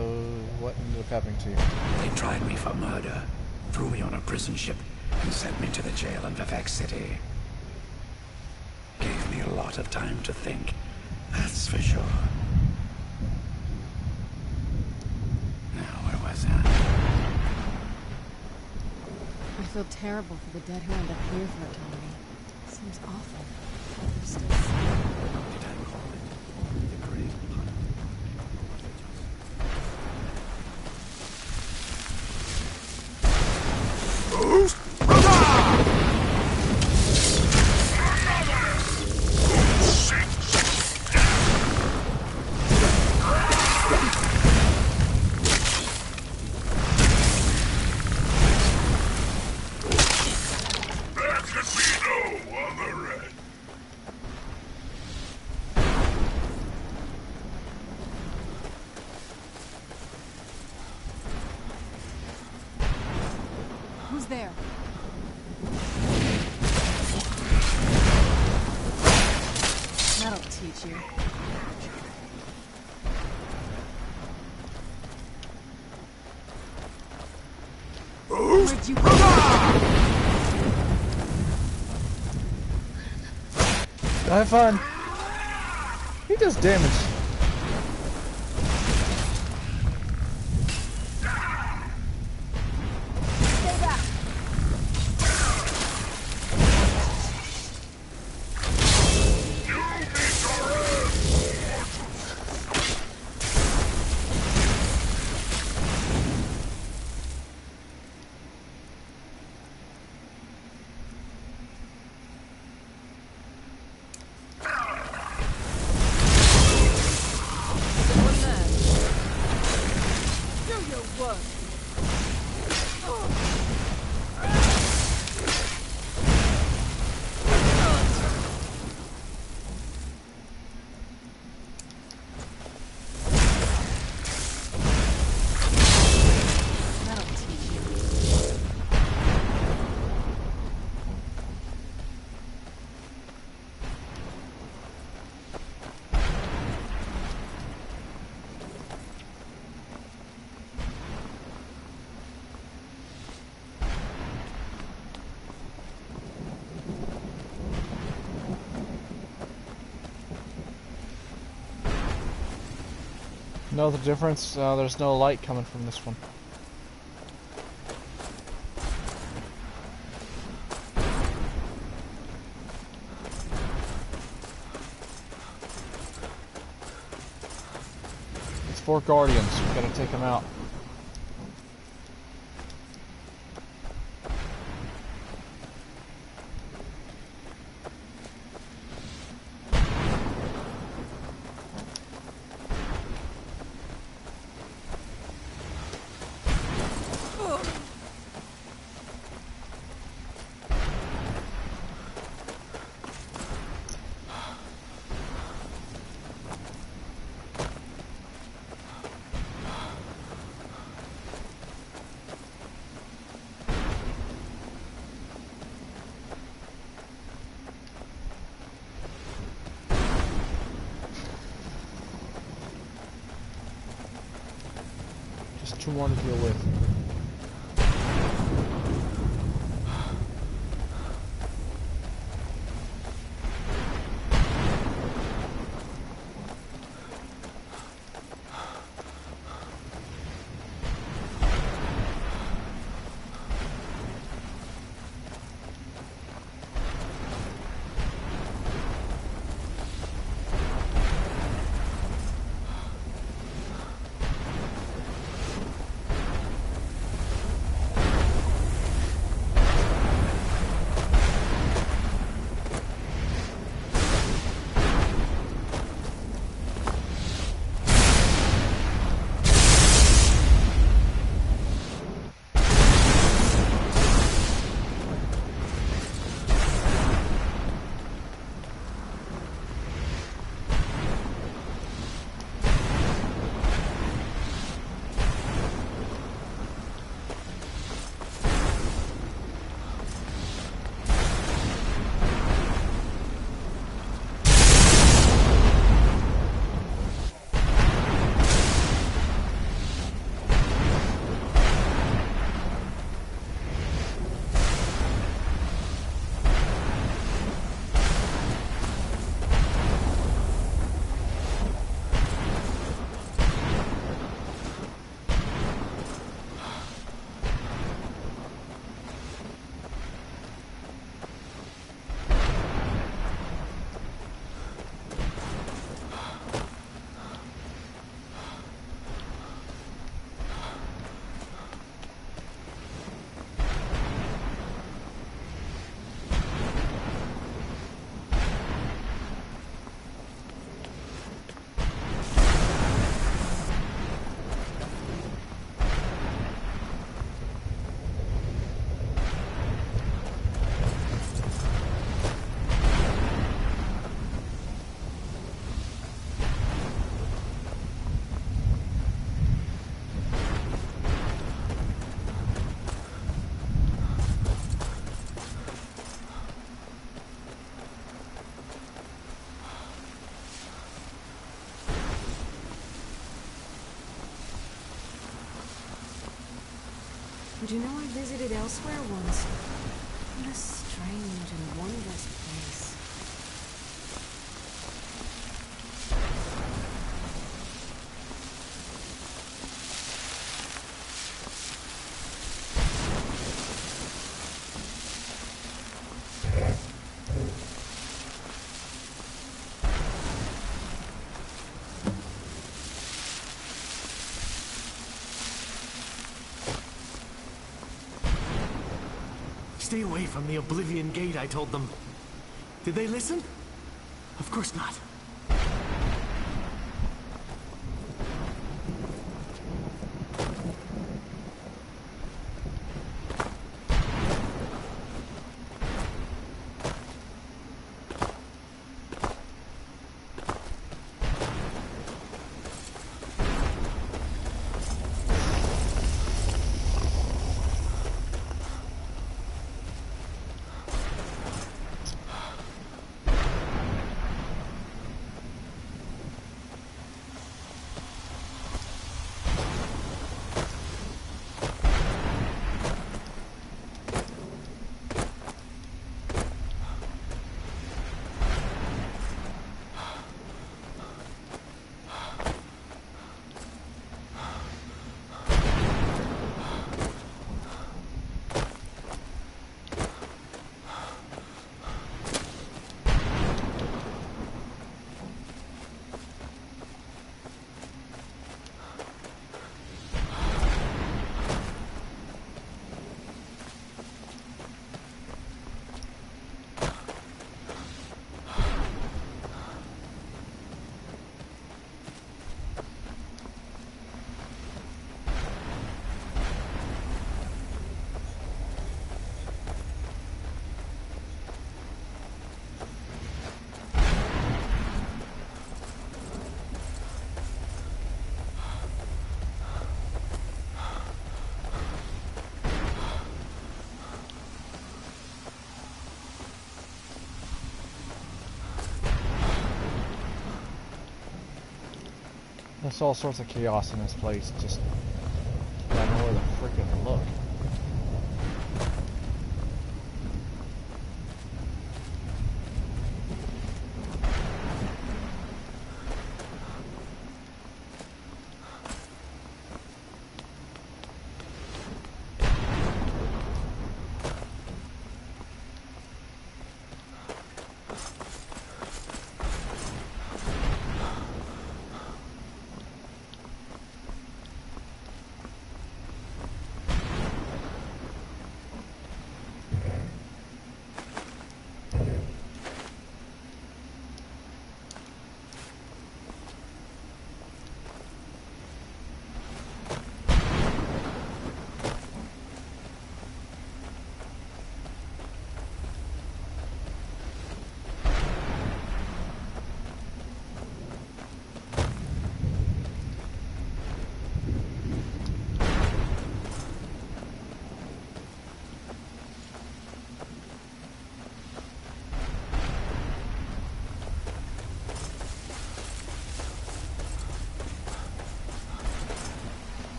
what ended up happening to you? They tried me for murder, threw me on a prison ship, and sent me to the jail in Vivek City. Gave me a lot of time to think, that's for sure. Now, where was I? I feel terrible for the dead who end up here for eternity. Seems awful. They're still sad. Did I call it the Great Pun? Who's there? That'll teach you. Where'd you go? Have fun. He does damage. Stay back. Know the difference? There's no light coming from this one. It's 4 guardians. We gotta take them out. Just 2 more to deal with. Did you know I visited elsewhere once? What a strange and wondrous place. Stay away from the Oblivion Gate, I told them. Did they listen? Of course not. There's all sorts of chaos in this place. Just gotta know where to freaking look.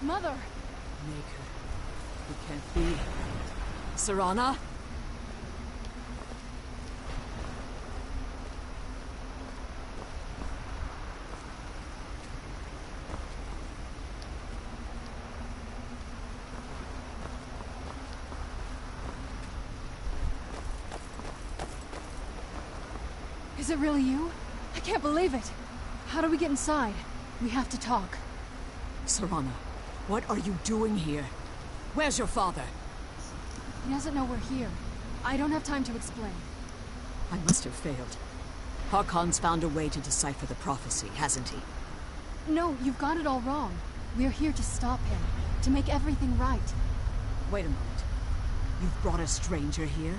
Mother? Maker. It can't be. Serana? Is it really you? I can't believe it. How do we get inside? We have to talk. Serana, what are you doing here? Where's your father? He doesn't know we're here. I don't have time to explain. I must have failed. Harkon's found a way to decipher the prophecy, hasn't he? No, you've got it all wrong. We're here to stop him, to make everything right. Wait a moment. You've brought a stranger here?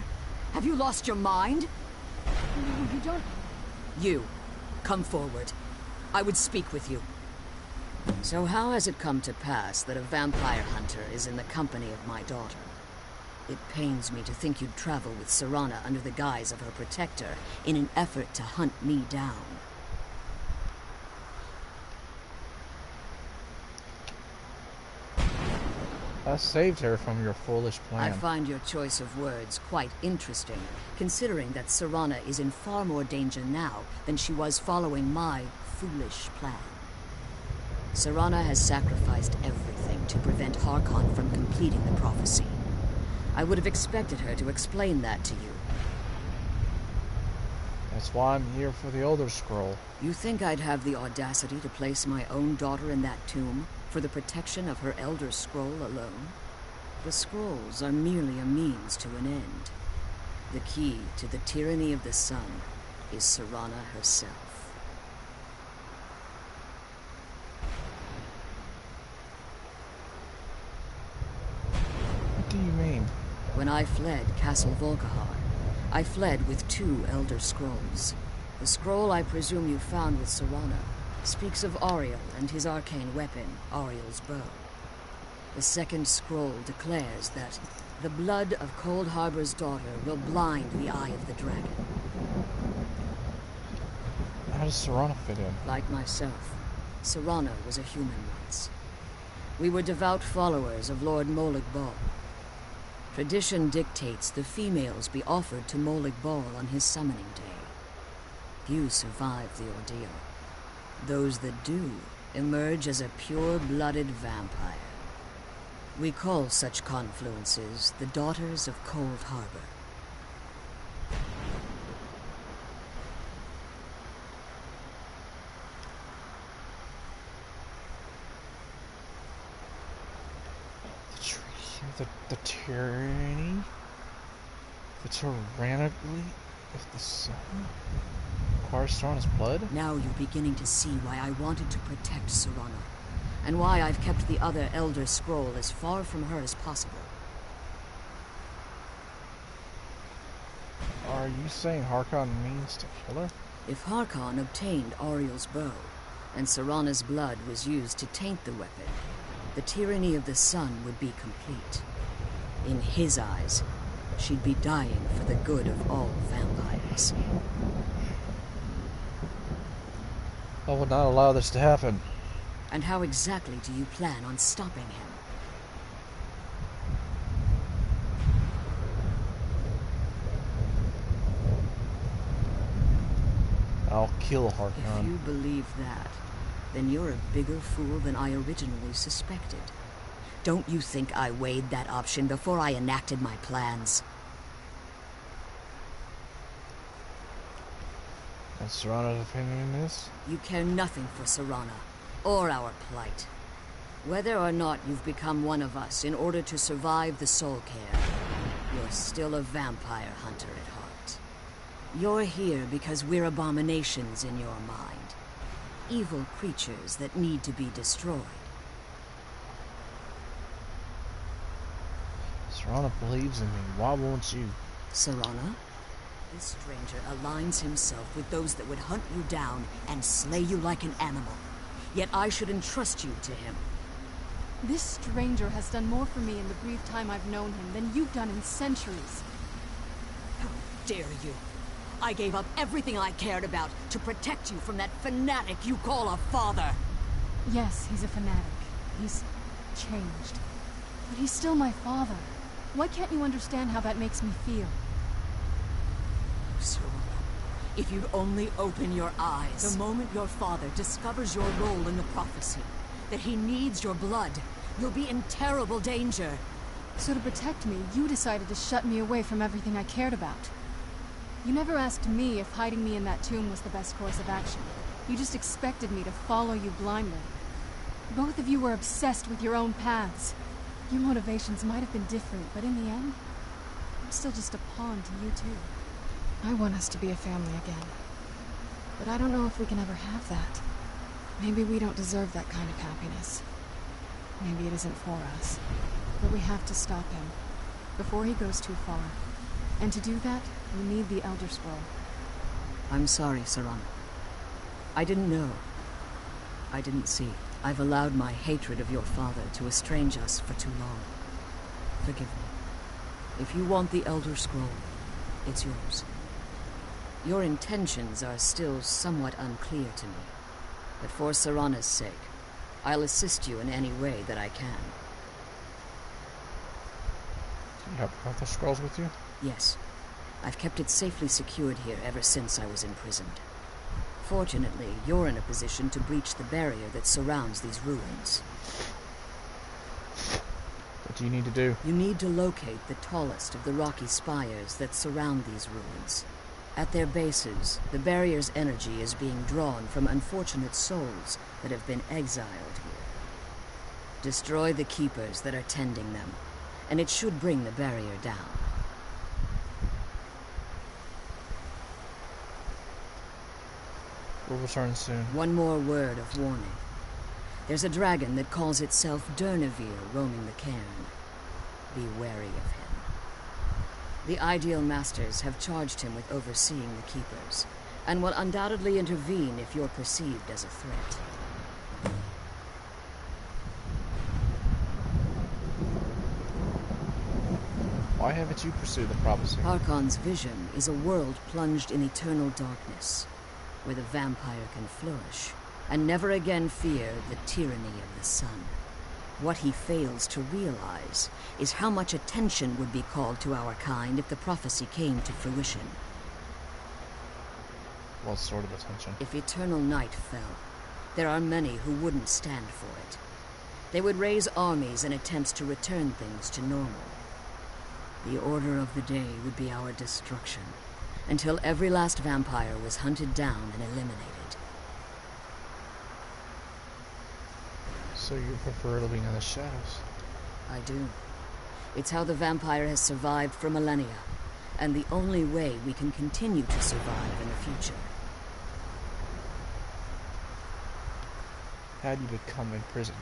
Have you lost your mind? No, you don't... You, come forward. I would speak with you. So how has it come to pass that a vampire hunter is in the company of my daughter? It pains me to think you'd travel with Serana under the guise of her protector in an effort to hunt me down. I saved her from your foolish plan. I find your choice of words quite interesting, considering that Serana is in far more danger now than she was following my foolish plan. Serana has sacrificed everything to prevent Harkon from completing the prophecy. I would have expected her to explain that to you. That's why I'm here for the Elder Scroll. You think I'd have the audacity to place my own daughter in that tomb for the protection of her Elder Scroll alone? The scrolls are merely a means to an end. The key to the tyranny of the sun is Serana herself. What do you mean? When I fled Castle Volkihar, I fled with 2 Elder Scrolls. The scroll I presume you found with Serana speaks of Auriel and his arcane weapon, Auriel's bow. The second scroll declares that the blood of Cold Harbor's daughter will blind the eye of the dragon. How does Serana fit in? Like myself, Serana was a human once. We were devout followers of Lord Molag Bal. Tradition dictates the females be offered to Molag Bal on his summoning day. Few survive the ordeal. Those that do emerge as a pure-blooded vampire. We call such confluences the Daughters of Cold Harbor. The tyranny? The tyrannically of the sun? Requires Serana's blood? Now you're beginning to see why I wanted to protect Serana, and why I've kept the other Elder Scroll as far from her as possible. Are you saying Harkon means to kill her? If Harkon obtained Auriel's bow, and Serana's blood was used to taint the weapon, the tyranny of the sun would be complete. In his eyes, she'd be dying for the good of all vampires. I will not allow this to happen. And how exactly do you plan on stopping him? I'll kill Harkon. If you believe that, then you're a bigger fool than I originally suspected. Don't you think I weighed that option before I enacted my plans? And Serana's opinion in this? You care nothing for Serana, or our plight. Whether or not you've become one of us in order to survive the Soul Care, you're still a vampire hunter at heart. You're here because we're abominations in your mind. Evil creatures that need to be destroyed. Serana believes in me. Why won't you? Serana? This stranger aligns himself with those that would hunt you down and slay you like an animal. Yet I should entrust you to him. This stranger has done more for me in the brief time I've known him than you've done in centuries. How dare you! I gave up everything I cared about to protect you from that fanatic you call a father! Yes, he's a fanatic. He's changed. But he's still my father. Why can't you understand how that makes me feel? Serana, if you'd only open your eyes. The moment your father discovers your role in the prophecy, that he needs your blood, you'll be in terrible danger. So to protect me, you decided to shut me away from everything I cared about. You never asked me if hiding me in that tomb was the best course of action. You just expected me to follow you blindly. Both of you were obsessed with your own paths. Your motivations might have been different, but in the end, I'm still just a pawn to you two. I want us to be a family again. But I don't know if we can ever have that. Maybe we don't deserve that kind of happiness. Maybe it isn't for us. But we have to stop him, before he goes too far. And to do that, we need the Elder Scroll. I'm sorry, Serana. I didn't know. I didn't see. I've allowed my hatred of your father to estrange us for too long. Forgive me. If you want the Elder Scroll, it's yours. Your intentions are still somewhat unclear to me. But for Serana's sake, I'll assist you in any way that I can. Do you have both the scrolls with you? Yes. I've kept it safely secured here ever since I was imprisoned. Fortunately, you're in a position to breach the barrier that surrounds these ruins. What do you need to do? You need to locate the tallest of the rocky spires that surround these ruins. At their bases, the barrier's energy is being drawn from unfortunate souls that have been exiled here. Destroy the keepers that are tending them, and it should bring the barrier down. We'll return soon. One more word of warning. There's a dragon that calls itself Durnevere roaming the cairn. Be wary of him. The Ideal Masters have charged him with overseeing the Keepers, and will undoubtedly intervene if you're perceived as a threat. Why haven't you pursued the prophecy? Harkon's vision is a world plunged in eternal darkness, where the vampire can flourish, and never again fear the tyranny of the sun. What he fails to realize is how much attention would be called to our kind if the prophecy came to fruition. What sort of attention? If eternal night fell, there are many who wouldn't stand for it. They would raise armies in attempts to return things to normal. The order of the day would be our destruction, until every last vampire was hunted down and eliminated. So you prefer living in the shadows? I do. It's how the vampire has survived for millennia, and the only way we can continue to survive in the future. How do you become a prisoner?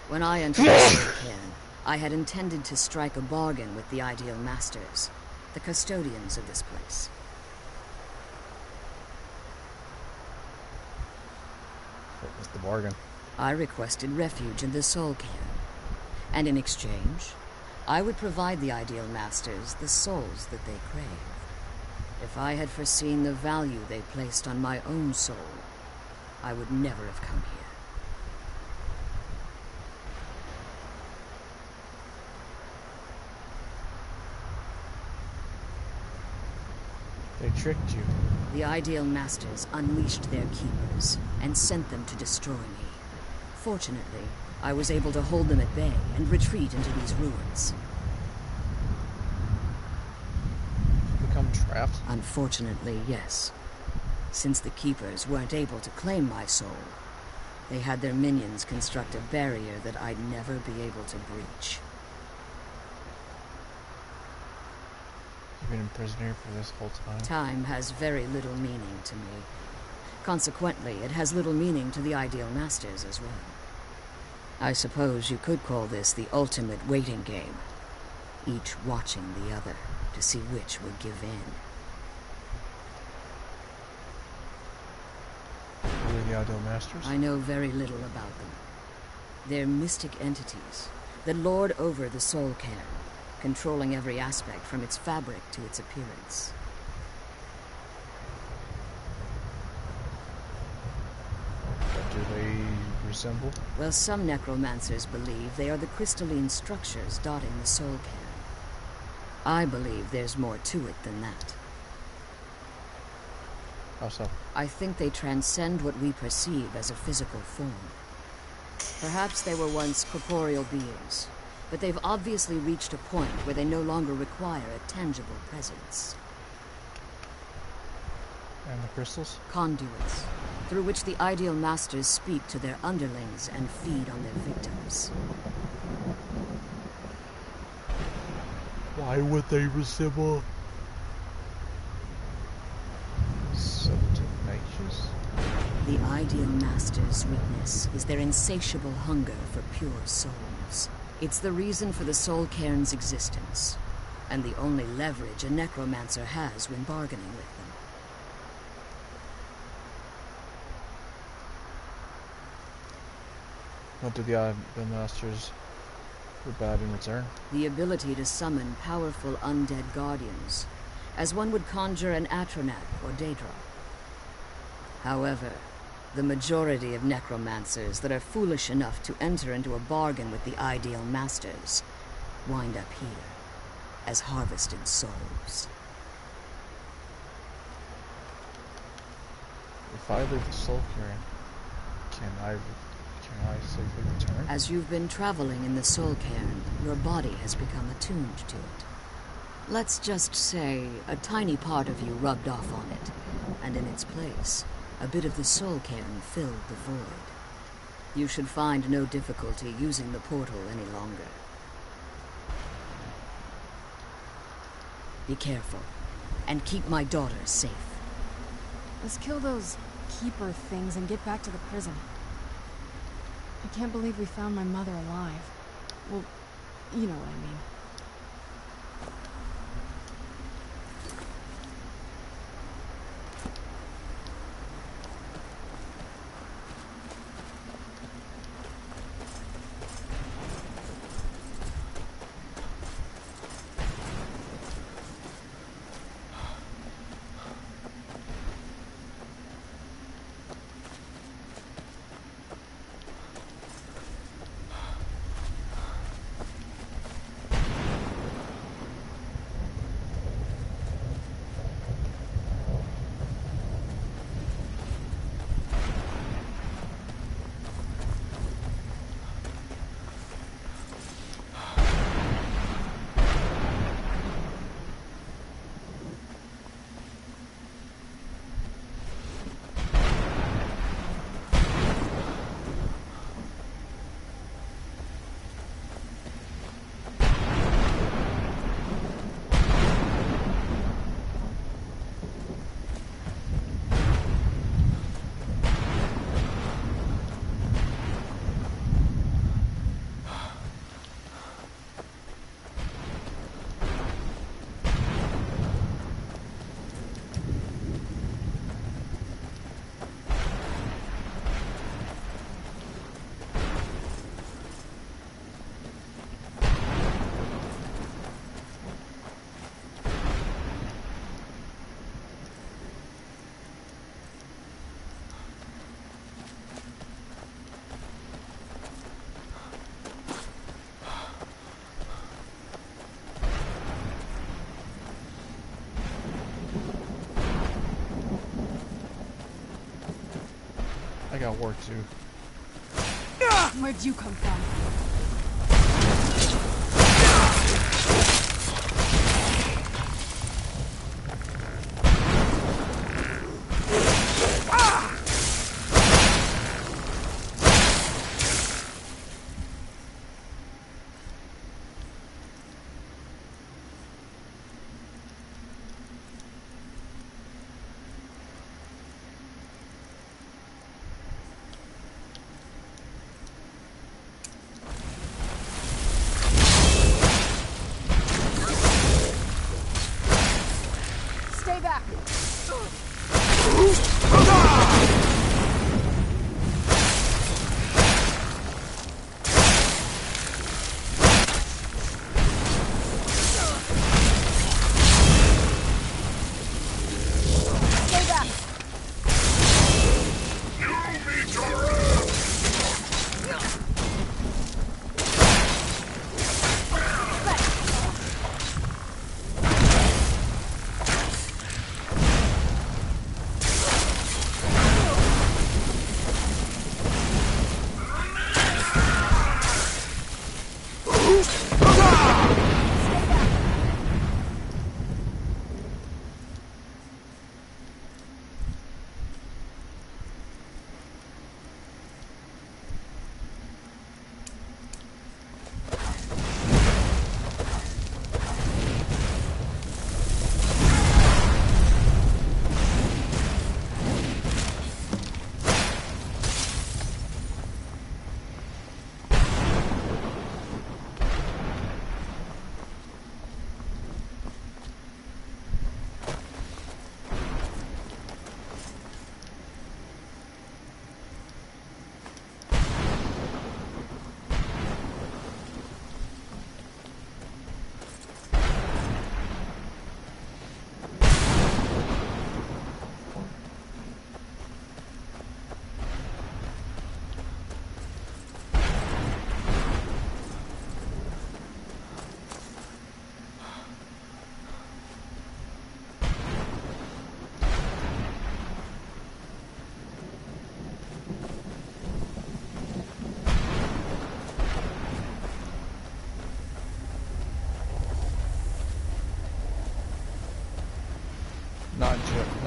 When I entered the cairn, I had intended to strike a bargain with the Ideal Masters, the custodians of this place. What was the bargain? I requested refuge in the Soul Cairn, and in exchange, I would provide the Ideal Masters the souls that they crave. If I had foreseen the value they placed on my own soul, I would never have come here. They tricked you. The Ideal Masters unleashed their keepers and sent them to destroy me. Fortunately, I was able to hold them at bay and retreat into these ruins. Become trapped? Unfortunately, yes. Since the keepers weren't able to claim my soul, they had their minions construct a barrier that I'd never be able to breach. You've been a prisoner for this whole time? Time has very little meaning to me. Consequently, it has little meaning to the Ideal Masters as well. I suppose you could call this the ultimate waiting game, each watching the other to see which would give in. Who are the Ideal Masters? I know very little about them. They're mystic entities that lord over the Soul Cairn, controlling every aspect from its fabric to its appearance. What do they resemble? Well, some necromancers believe they are the crystalline structures dotting the Soul Cairn. I believe there's more to it than that. How so? I think they transcend what we perceive as a physical form. Perhaps they were once corporeal beings, but they've obviously reached a point where they no longer require a tangible presence. And the crystals? Conduits, through which the ideal masters speak to their underlings and feed on their victims. Why would they resemble subtle natures? The ideal master's weakness is their insatiable hunger for pure souls. It's the reason for the soul cairn's existence, and the only leverage a necromancer has when bargaining with them. What do the masters provide in return? The ability to summon powerful undead guardians, as one would conjure an Atronak or Daedra. However, the majority of necromancers that are foolish enough to enter into a bargain with the ideal masters wind up here as harvested souls. If I leave the soul cairn, can I safely return? As you've been traveling in the soul cairn, your body has become attuned to it. Let's just say a tiny part of you rubbed off on it, and in its place, a bit of the soul cairn filled the void. You should find no difficulty using the portal any longer. Be careful, and keep my daughter safe. Let's kill those keeper things and get back to the prison. I can't believe we found my mother alive. Well, you know what I mean. I got work too. Where'd you come from?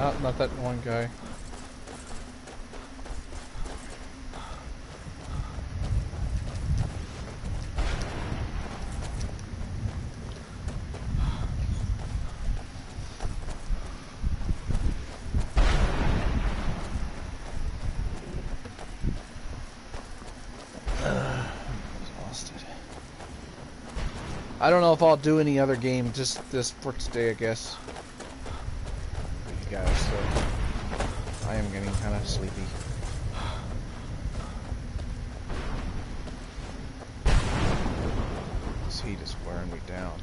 Not that one guy. I don't know if I'll do any other game, just this for today, I guess. For you guys, so I am getting kind of sleepy. This heat is wearing me down.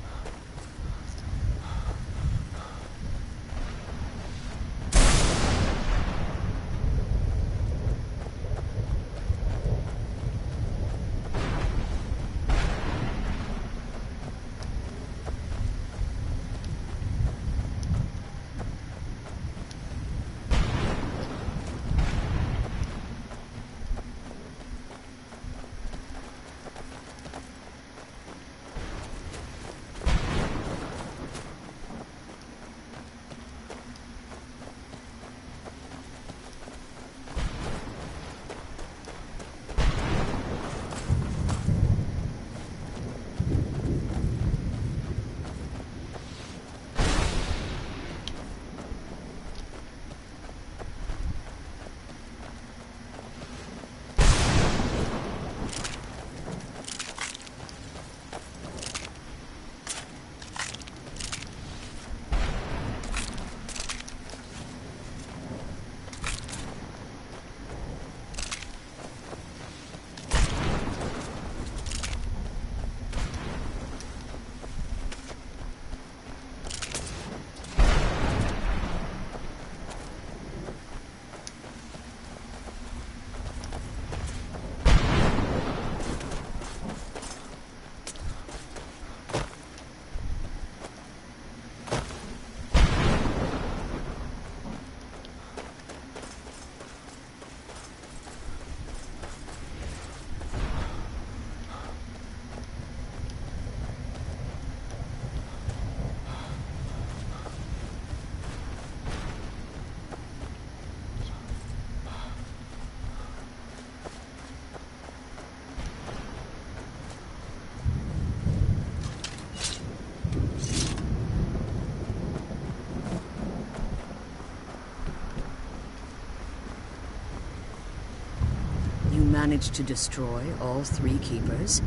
Managed to destroy all 3 keepers?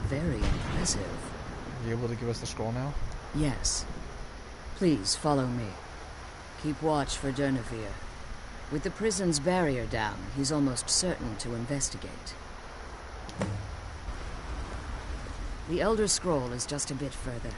Very impressive. Are you able to give us the scroll now? Yes. Please follow me. Keep watch for Durnevere. With the prison's barrier down, he's almost certain to investigate. The Elder Scroll is just a bit further.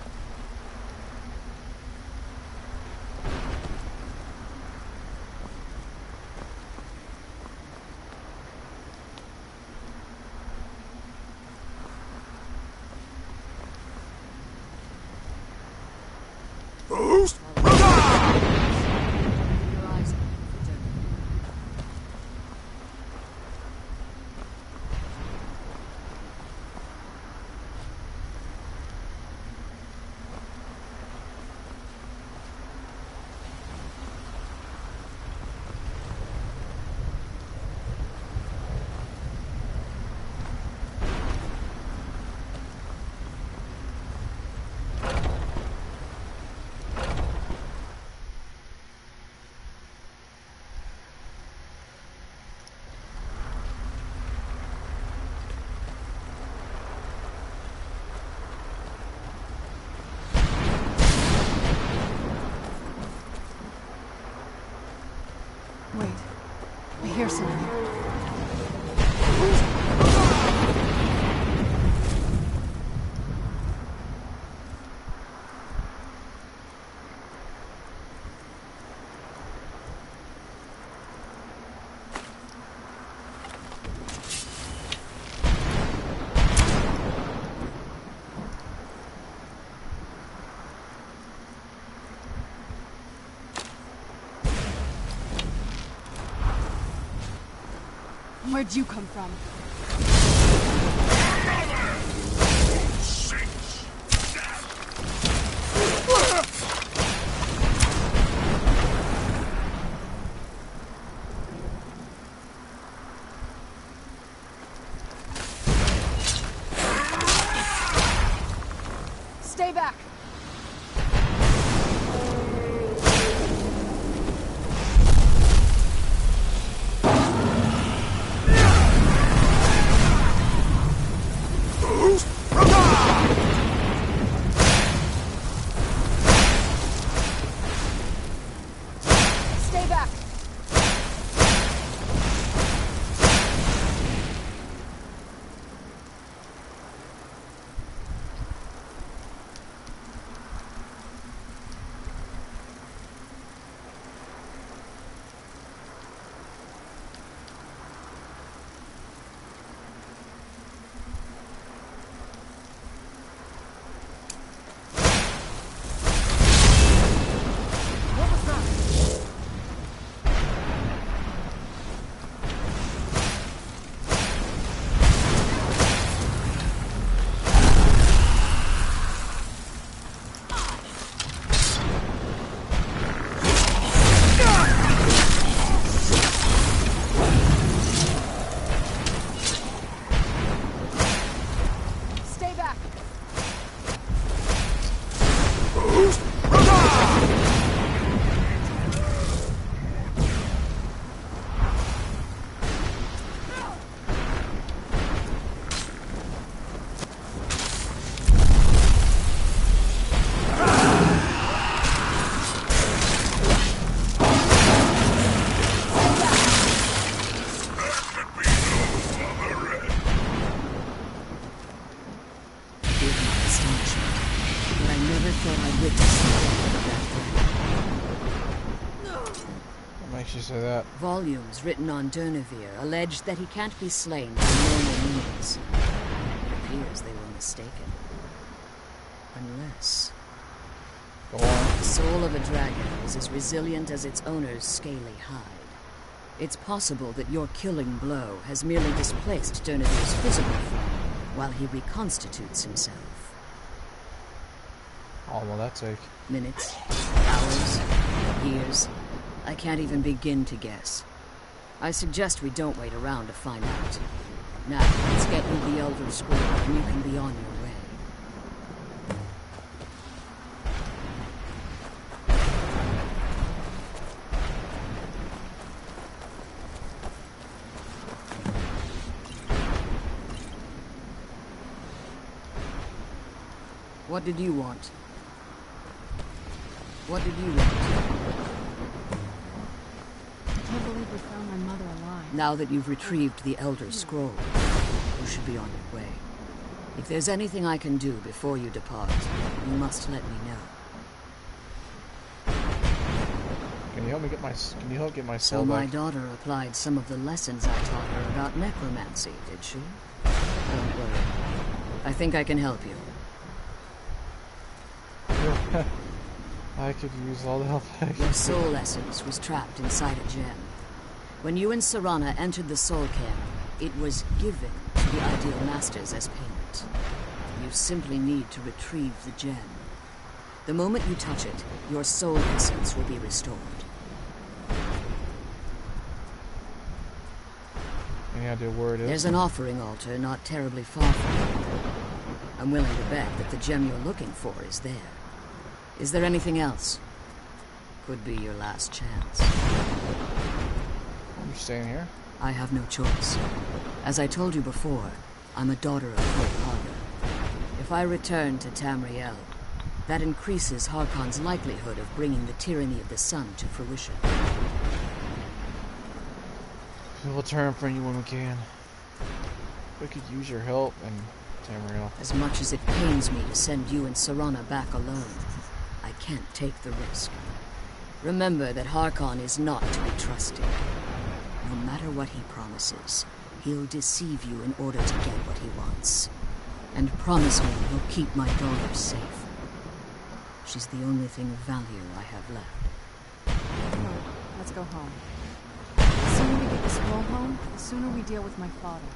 Wait. I hear something. Where'd you come from? say that. Volumes written on Durnevere allege that he can't be slain by normal means. It appears they were mistaken. Unless... Go on. The soul of a dragon is as resilient as its owner's scaly hide. It's possible that your killing blow has merely displaced Durnevere's physical form while he reconstitutes himself. How long will that take? Minutes, hours, years. I can't even begin to guess. I suggest we don't wait around to find out. Now, let's get you the Elder Scroll and you can be on your way. What did you want? What did you want? I can't believe we found my mother alive. Now that you've retrieved the Elder Scroll, you should be on your way. If there's anything I can do before you depart, you must let me know. Can you help me get my? Can you help get my soul So my back? daughter applied some of the lessons I taught her about necromancy, did she? Don't worry. I think I can help you. I could use all the help I Your could. soul essence was trapped inside a gem. When you and Serana entered the soul camp, it was given to the Ideal Masters as payment. You simply need to retrieve the gem. The moment you touch it, your soul essence will be restored. Any idea where it is? There's an offering altar not terribly far from here. I'm willing to bet that the gem you're looking for is there. Is there anything else? Could be your last chance. You staying here? I have no choice. As I told you before, I'm a daughter of Cold Harbor. If I return to Tamriel, that increases Harkon's likelihood of bringing the tyranny of the sun to fruition. We will turn for you when we can. We could use your help and Tamriel. As much as it pains me to send you and Serana back alone, I can't take the risk. Remember that Harkon is not to be trusted. No matter what he promises, he'll deceive you in order to get what he wants. And promise me you'll keep my daughter safe. She's the only thing of value I have left. Come on, let's go home. The sooner we get the scroll home, the sooner we deal with my father.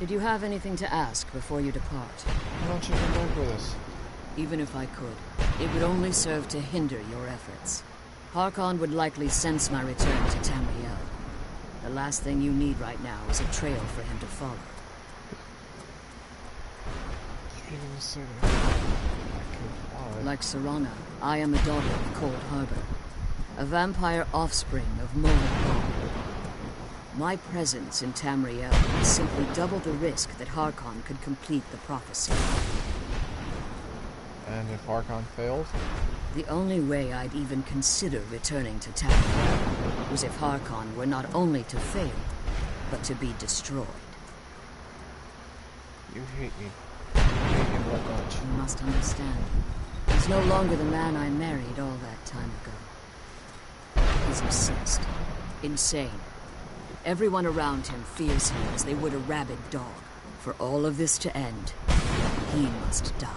Did you have anything to ask before you depart? Why don't you come back with us? Even if I could, it would only serve to hinder your efforts. Harkon would likely sense my return to Tamriel. The last thing you need right now is a trail for him to follow. You didn't say that. I could fly. Like Serana, I am a daughter of Cold Harbor, a vampire offspring of Molag. My presence in Tamriel would simply double the risk that Harkon could complete the prophecy. And if Harkon failed? The only way I'd even consider returning to Tamriel was if Harkon were not only to fail, but to be destroyed. You hate me. You hate him that much. You must understand. He's no longer the man I married all that time ago. He's obsessed. Insane. Everyone around him fears him as they would a rabid dog. For all of this to end, he must die.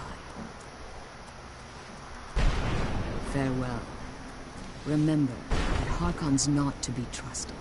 Farewell. Remember that Harkon's not to be trusted.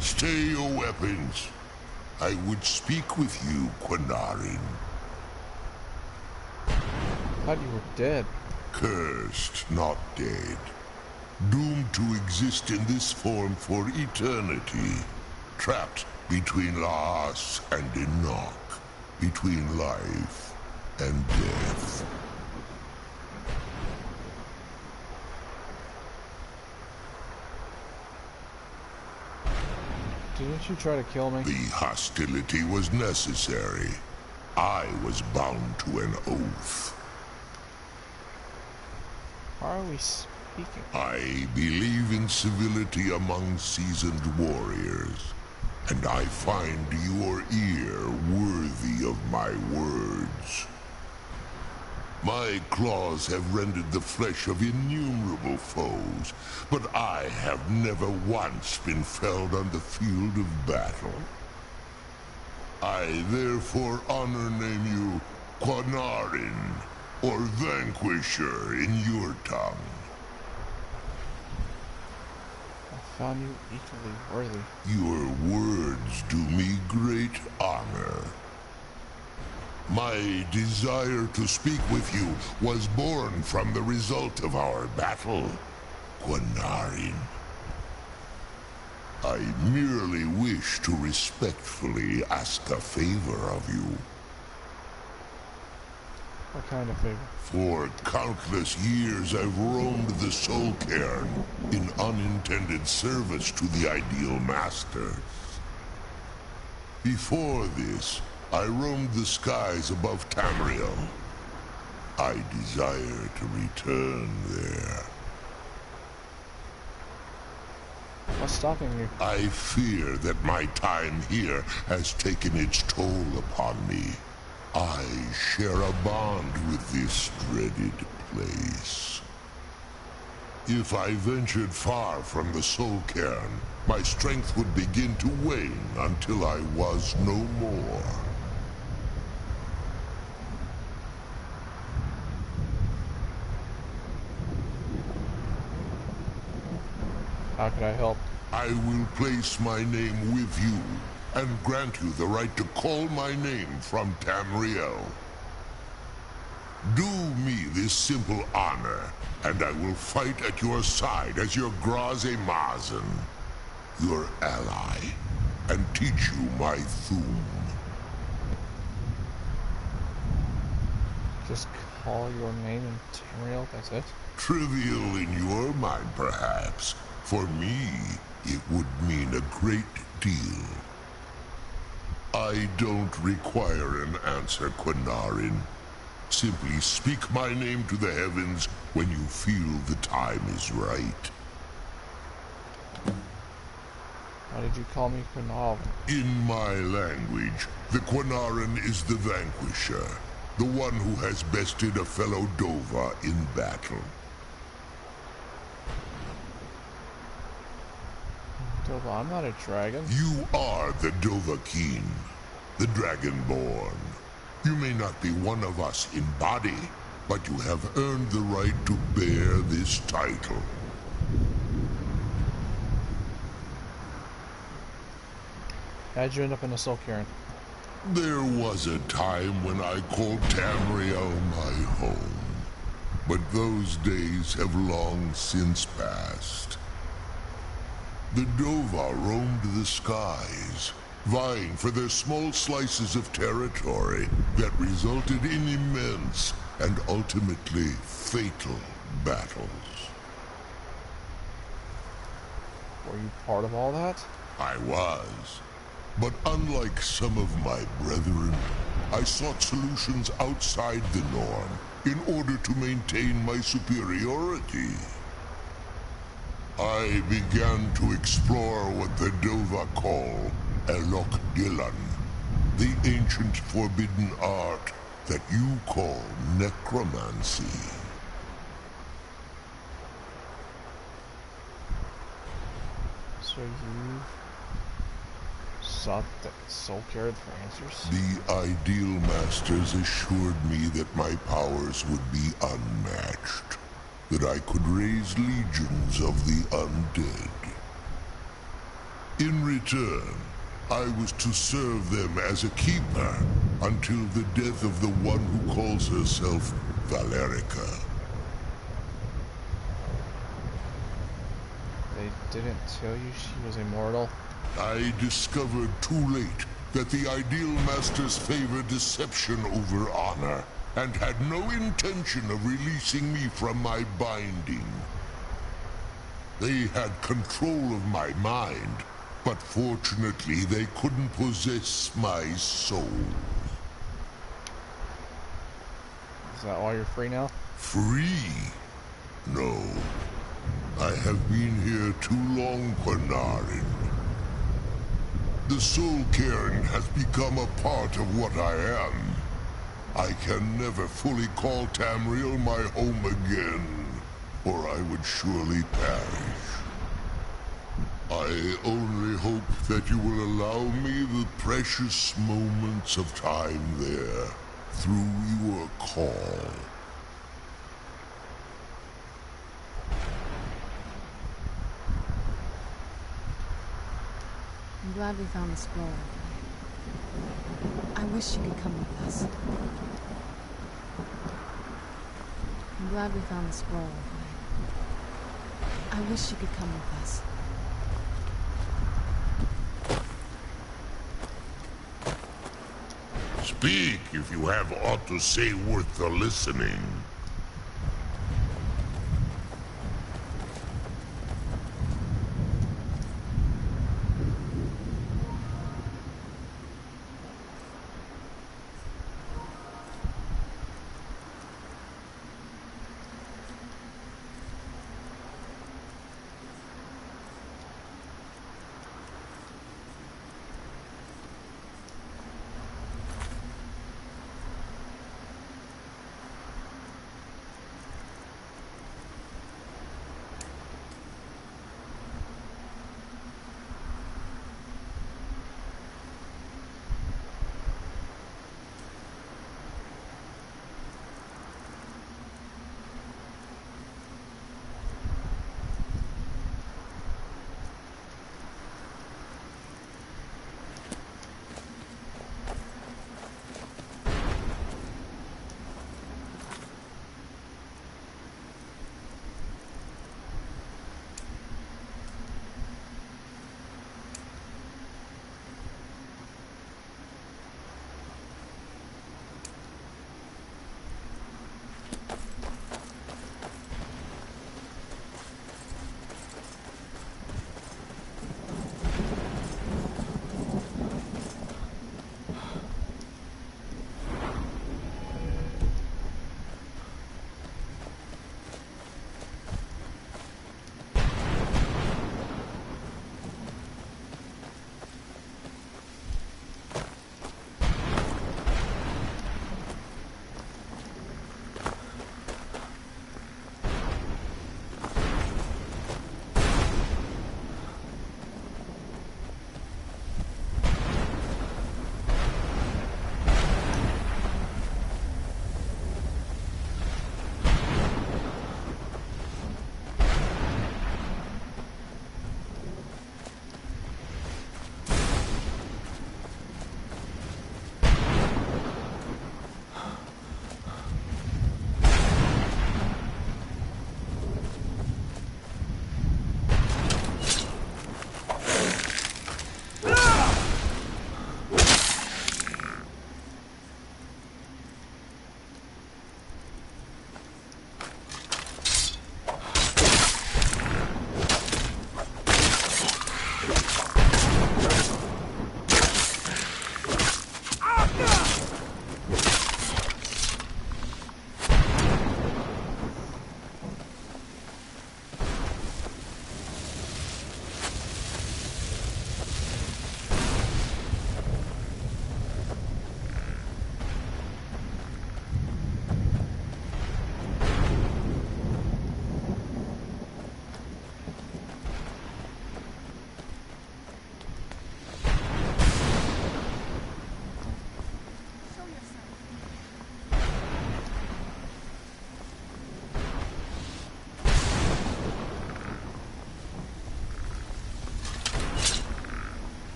Stay your weapons. I would speak with you, Quinarin. Thought you were dead. Cursed, not dead. Doomed to exist in this form for eternity. trapped between Laas and Enoch, between life and death. Didn't you try to kill me? The hostility was necessary. I was bound to an oath. Why are we speaking? I believe in civility among seasoned warriors, and I find your ear worthy of my words. My claws have rendered the flesh of innumerable foes, but I have never once been felled on the field of battle. I therefore honor name you Quanarin, or Vanquisher in your tongue. I found you equally worthy. Your words do me great honor. My desire to speak with you was born from the result of our battle, Quanarin. I merely wish to respectfully ask a favor of you. What kind of favor? For countless years I've roamed the Soul Cairn in unintended service to the ideal masters. Before this, I roamed the skies above Tamriel. I desire to return there. What's stopping you? I fear that my time here has taken its toll upon me. I share a bond with this dreaded place. If I ventured far from the Soul Cairn, my strength would begin to wane until I was no more. How can I help? I will place my name with you and grant you the right to call my name from Tamriel. Do me this simple honor, and I will fight at your side as your Graze Mazen, your ally, and teach you my Thum. Just call your name in Tamriel, that's it? Trivial in your mind, perhaps. For me, it would mean a great deal. I don't require an answer, Quanarin. Simply speak my name to the heavens when you feel the time is right. Why did you call me Quanarin? In my language, the Quanarin is the Vanquisher, the one who has bested a fellow Dova in battle. Dova, I'm not a dragon. You are the Dovahkiin, the Dragonborn. You may not be one of us in body, but you have earned the right to bear this title. How'd you end up in the Soul Cairn? There was a time when I called Tamriel my home, but those days have long since passed. The Dova roamed the skies, vying for their small slices of territory that resulted in immense and ultimately fatal battles. Were you part of all that? I was. But unlike some of my brethren, I sought solutions outside the norm in order to maintain my superiority. I began to explore what the Dova call Elok Dylan, the ancient forbidden art that you call necromancy. So you sought the Soul Cairn for answers? The Ideal Masters assured me that my powers would be unmatched, that I could raise legions of the undead. In return, I was to serve them as a keeper until the death of the one who calls herself Valerica. They didn't tell you she was immortal? I discovered too late that the Ideal Masters favor deception over honor, and had no intention of releasing me from my binding. They had control of my mind, but fortunately they couldn't possess my soul. Is that why you're free now? Free? No. I have been here too long, Panarin. The soul caren has become a part of what I am. I can never fully call Tamriel my home again, or I would surely perish. I only hope that you will allow me the precious moments of time there, through your call. I'm glad we found the scroll. I wish you could come with us. I'm glad we found the scroll. I wish you could come with us. Speak if you have aught to say worth the listening.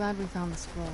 glad we found the scroll.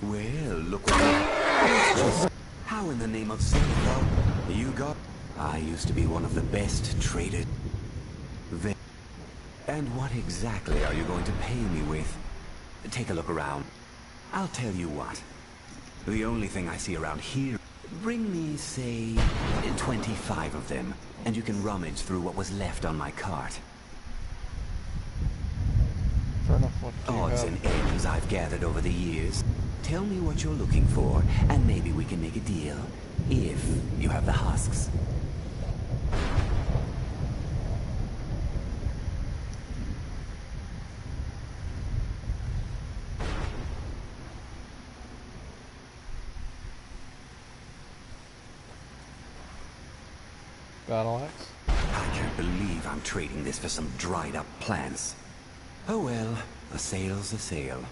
Well, look what... How in the name of Silver you got... I used to be one of the best traders. And what exactly are you going to pay me with? Take a look around. I'll tell you what. The only thing I see around here... Bring me, say, 25 of them, and you can rummage through what was left on my cart. Fair enough, what do you Odds have? and ends I've gathered over the years. Tell me what you're looking for, and maybe we can make a deal. If you have the husks. Battle axe? I can't believe I'm trading this for some dried up plants. Oh well, a sale's a sale.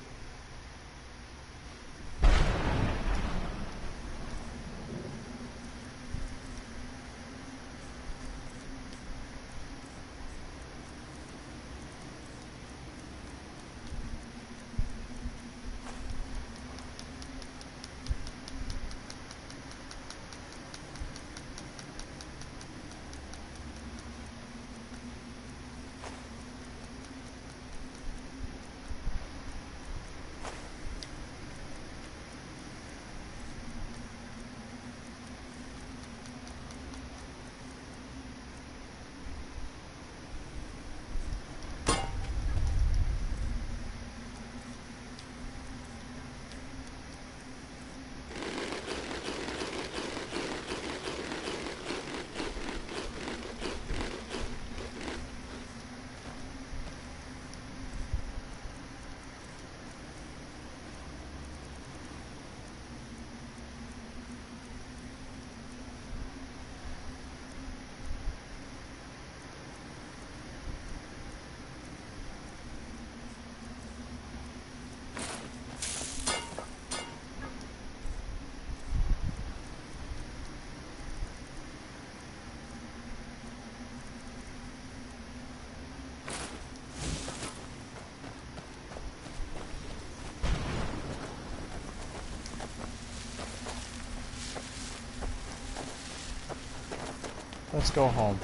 Let's go home.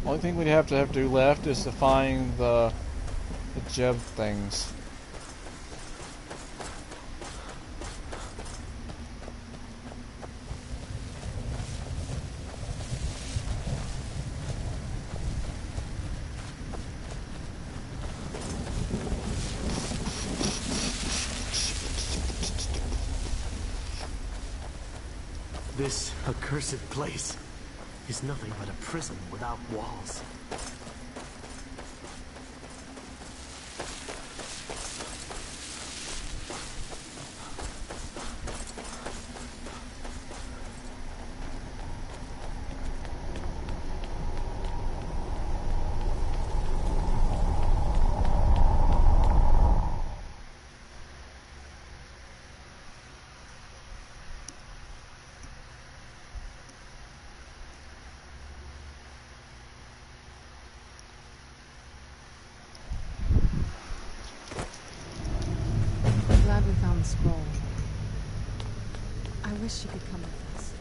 Only thing we'd have to do left is to find the gem things. This accursed place is nothing but a prison without walls. Glad we found the scroll. I wish she could come with us.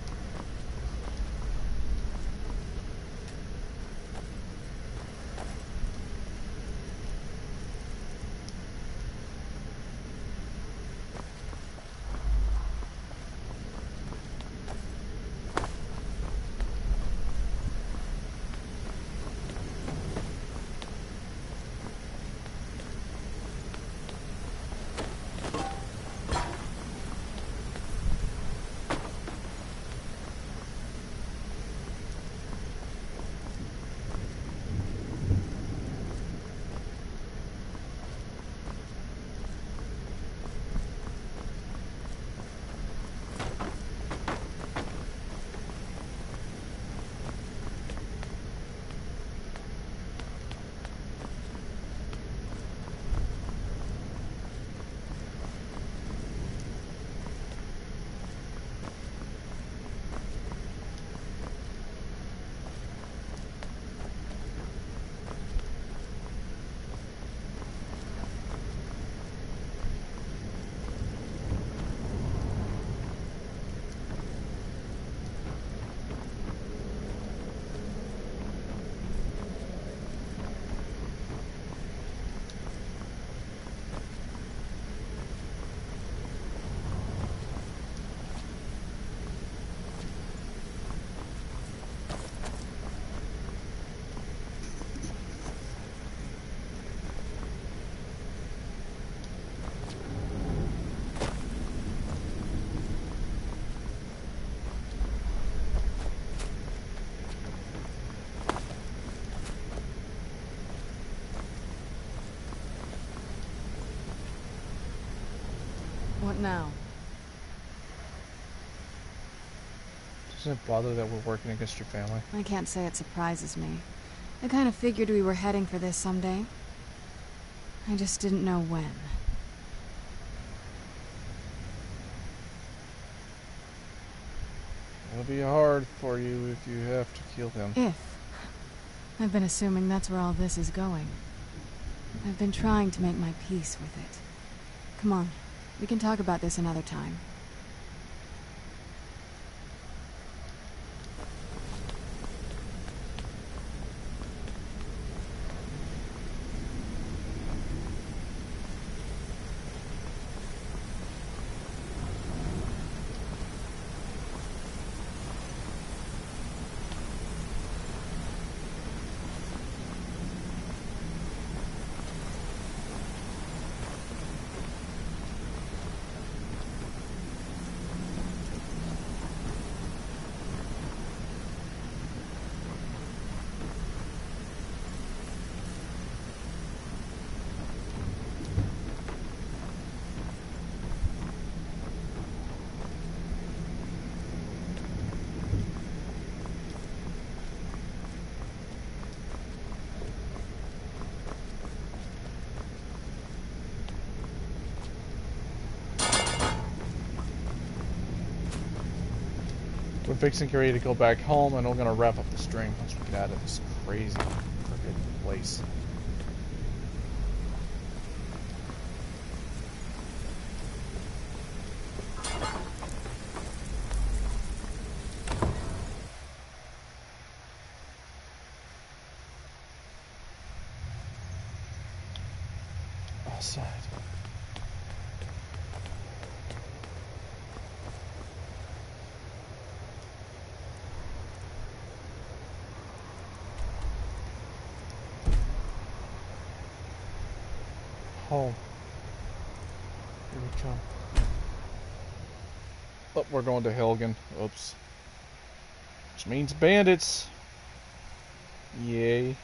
What now? Doesn't it bother that we're working against your family? I can't say it surprises me. I kind of figured we were heading for this someday. I just didn't know when. It'll be hard for you if you have to kill them. If. I've been assuming that's where all this is going. I've been trying to make my peace with it. Come on, we can talk about this another time. We're fixing Carrie to go back home, and we're gonna wrap up the stream once we get out of this crazy freaking place. side. Home. Here we come. Oh, we're going to Helgen. Oops. Which means bandits. Yay.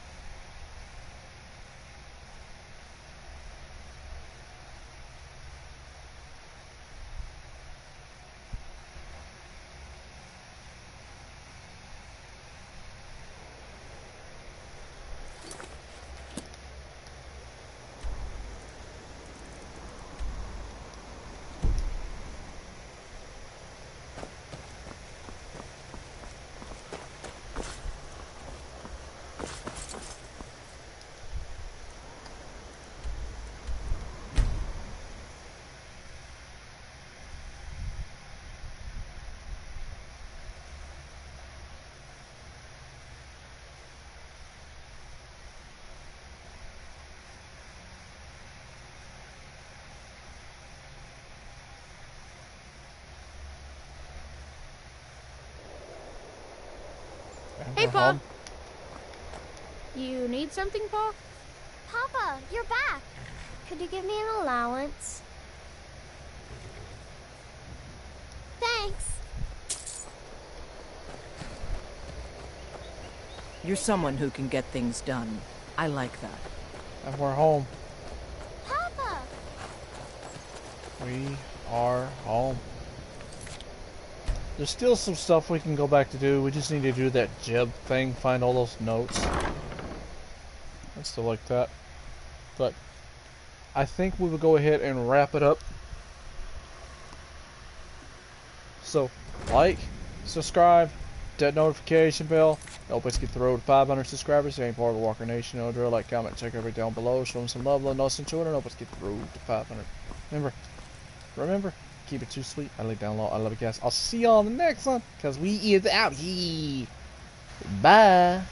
Hey, Pa. Home. You need something, Pa? Papa, you're back. Could you give me an allowance? Thanks. You're someone who can get things done. I like that. And we're home. Papa! We are home. There's still some stuff we can go back to do. We just need to do that Jeb thing, find all those notes. I still like that. But I think we will go ahead and wrap it up. So, like, subscribe, that notification bell. Help us get the road to 500 subscribers. If you ain't part of the Walker Nation, no drill, like, comment, check everything down below. Show them some love, let us enjoy it, and help us get the road to 500. Remember, keep it too sweet. I lay down low. I love you guys. I'll see y'all on the next one, because we is out here. Bye.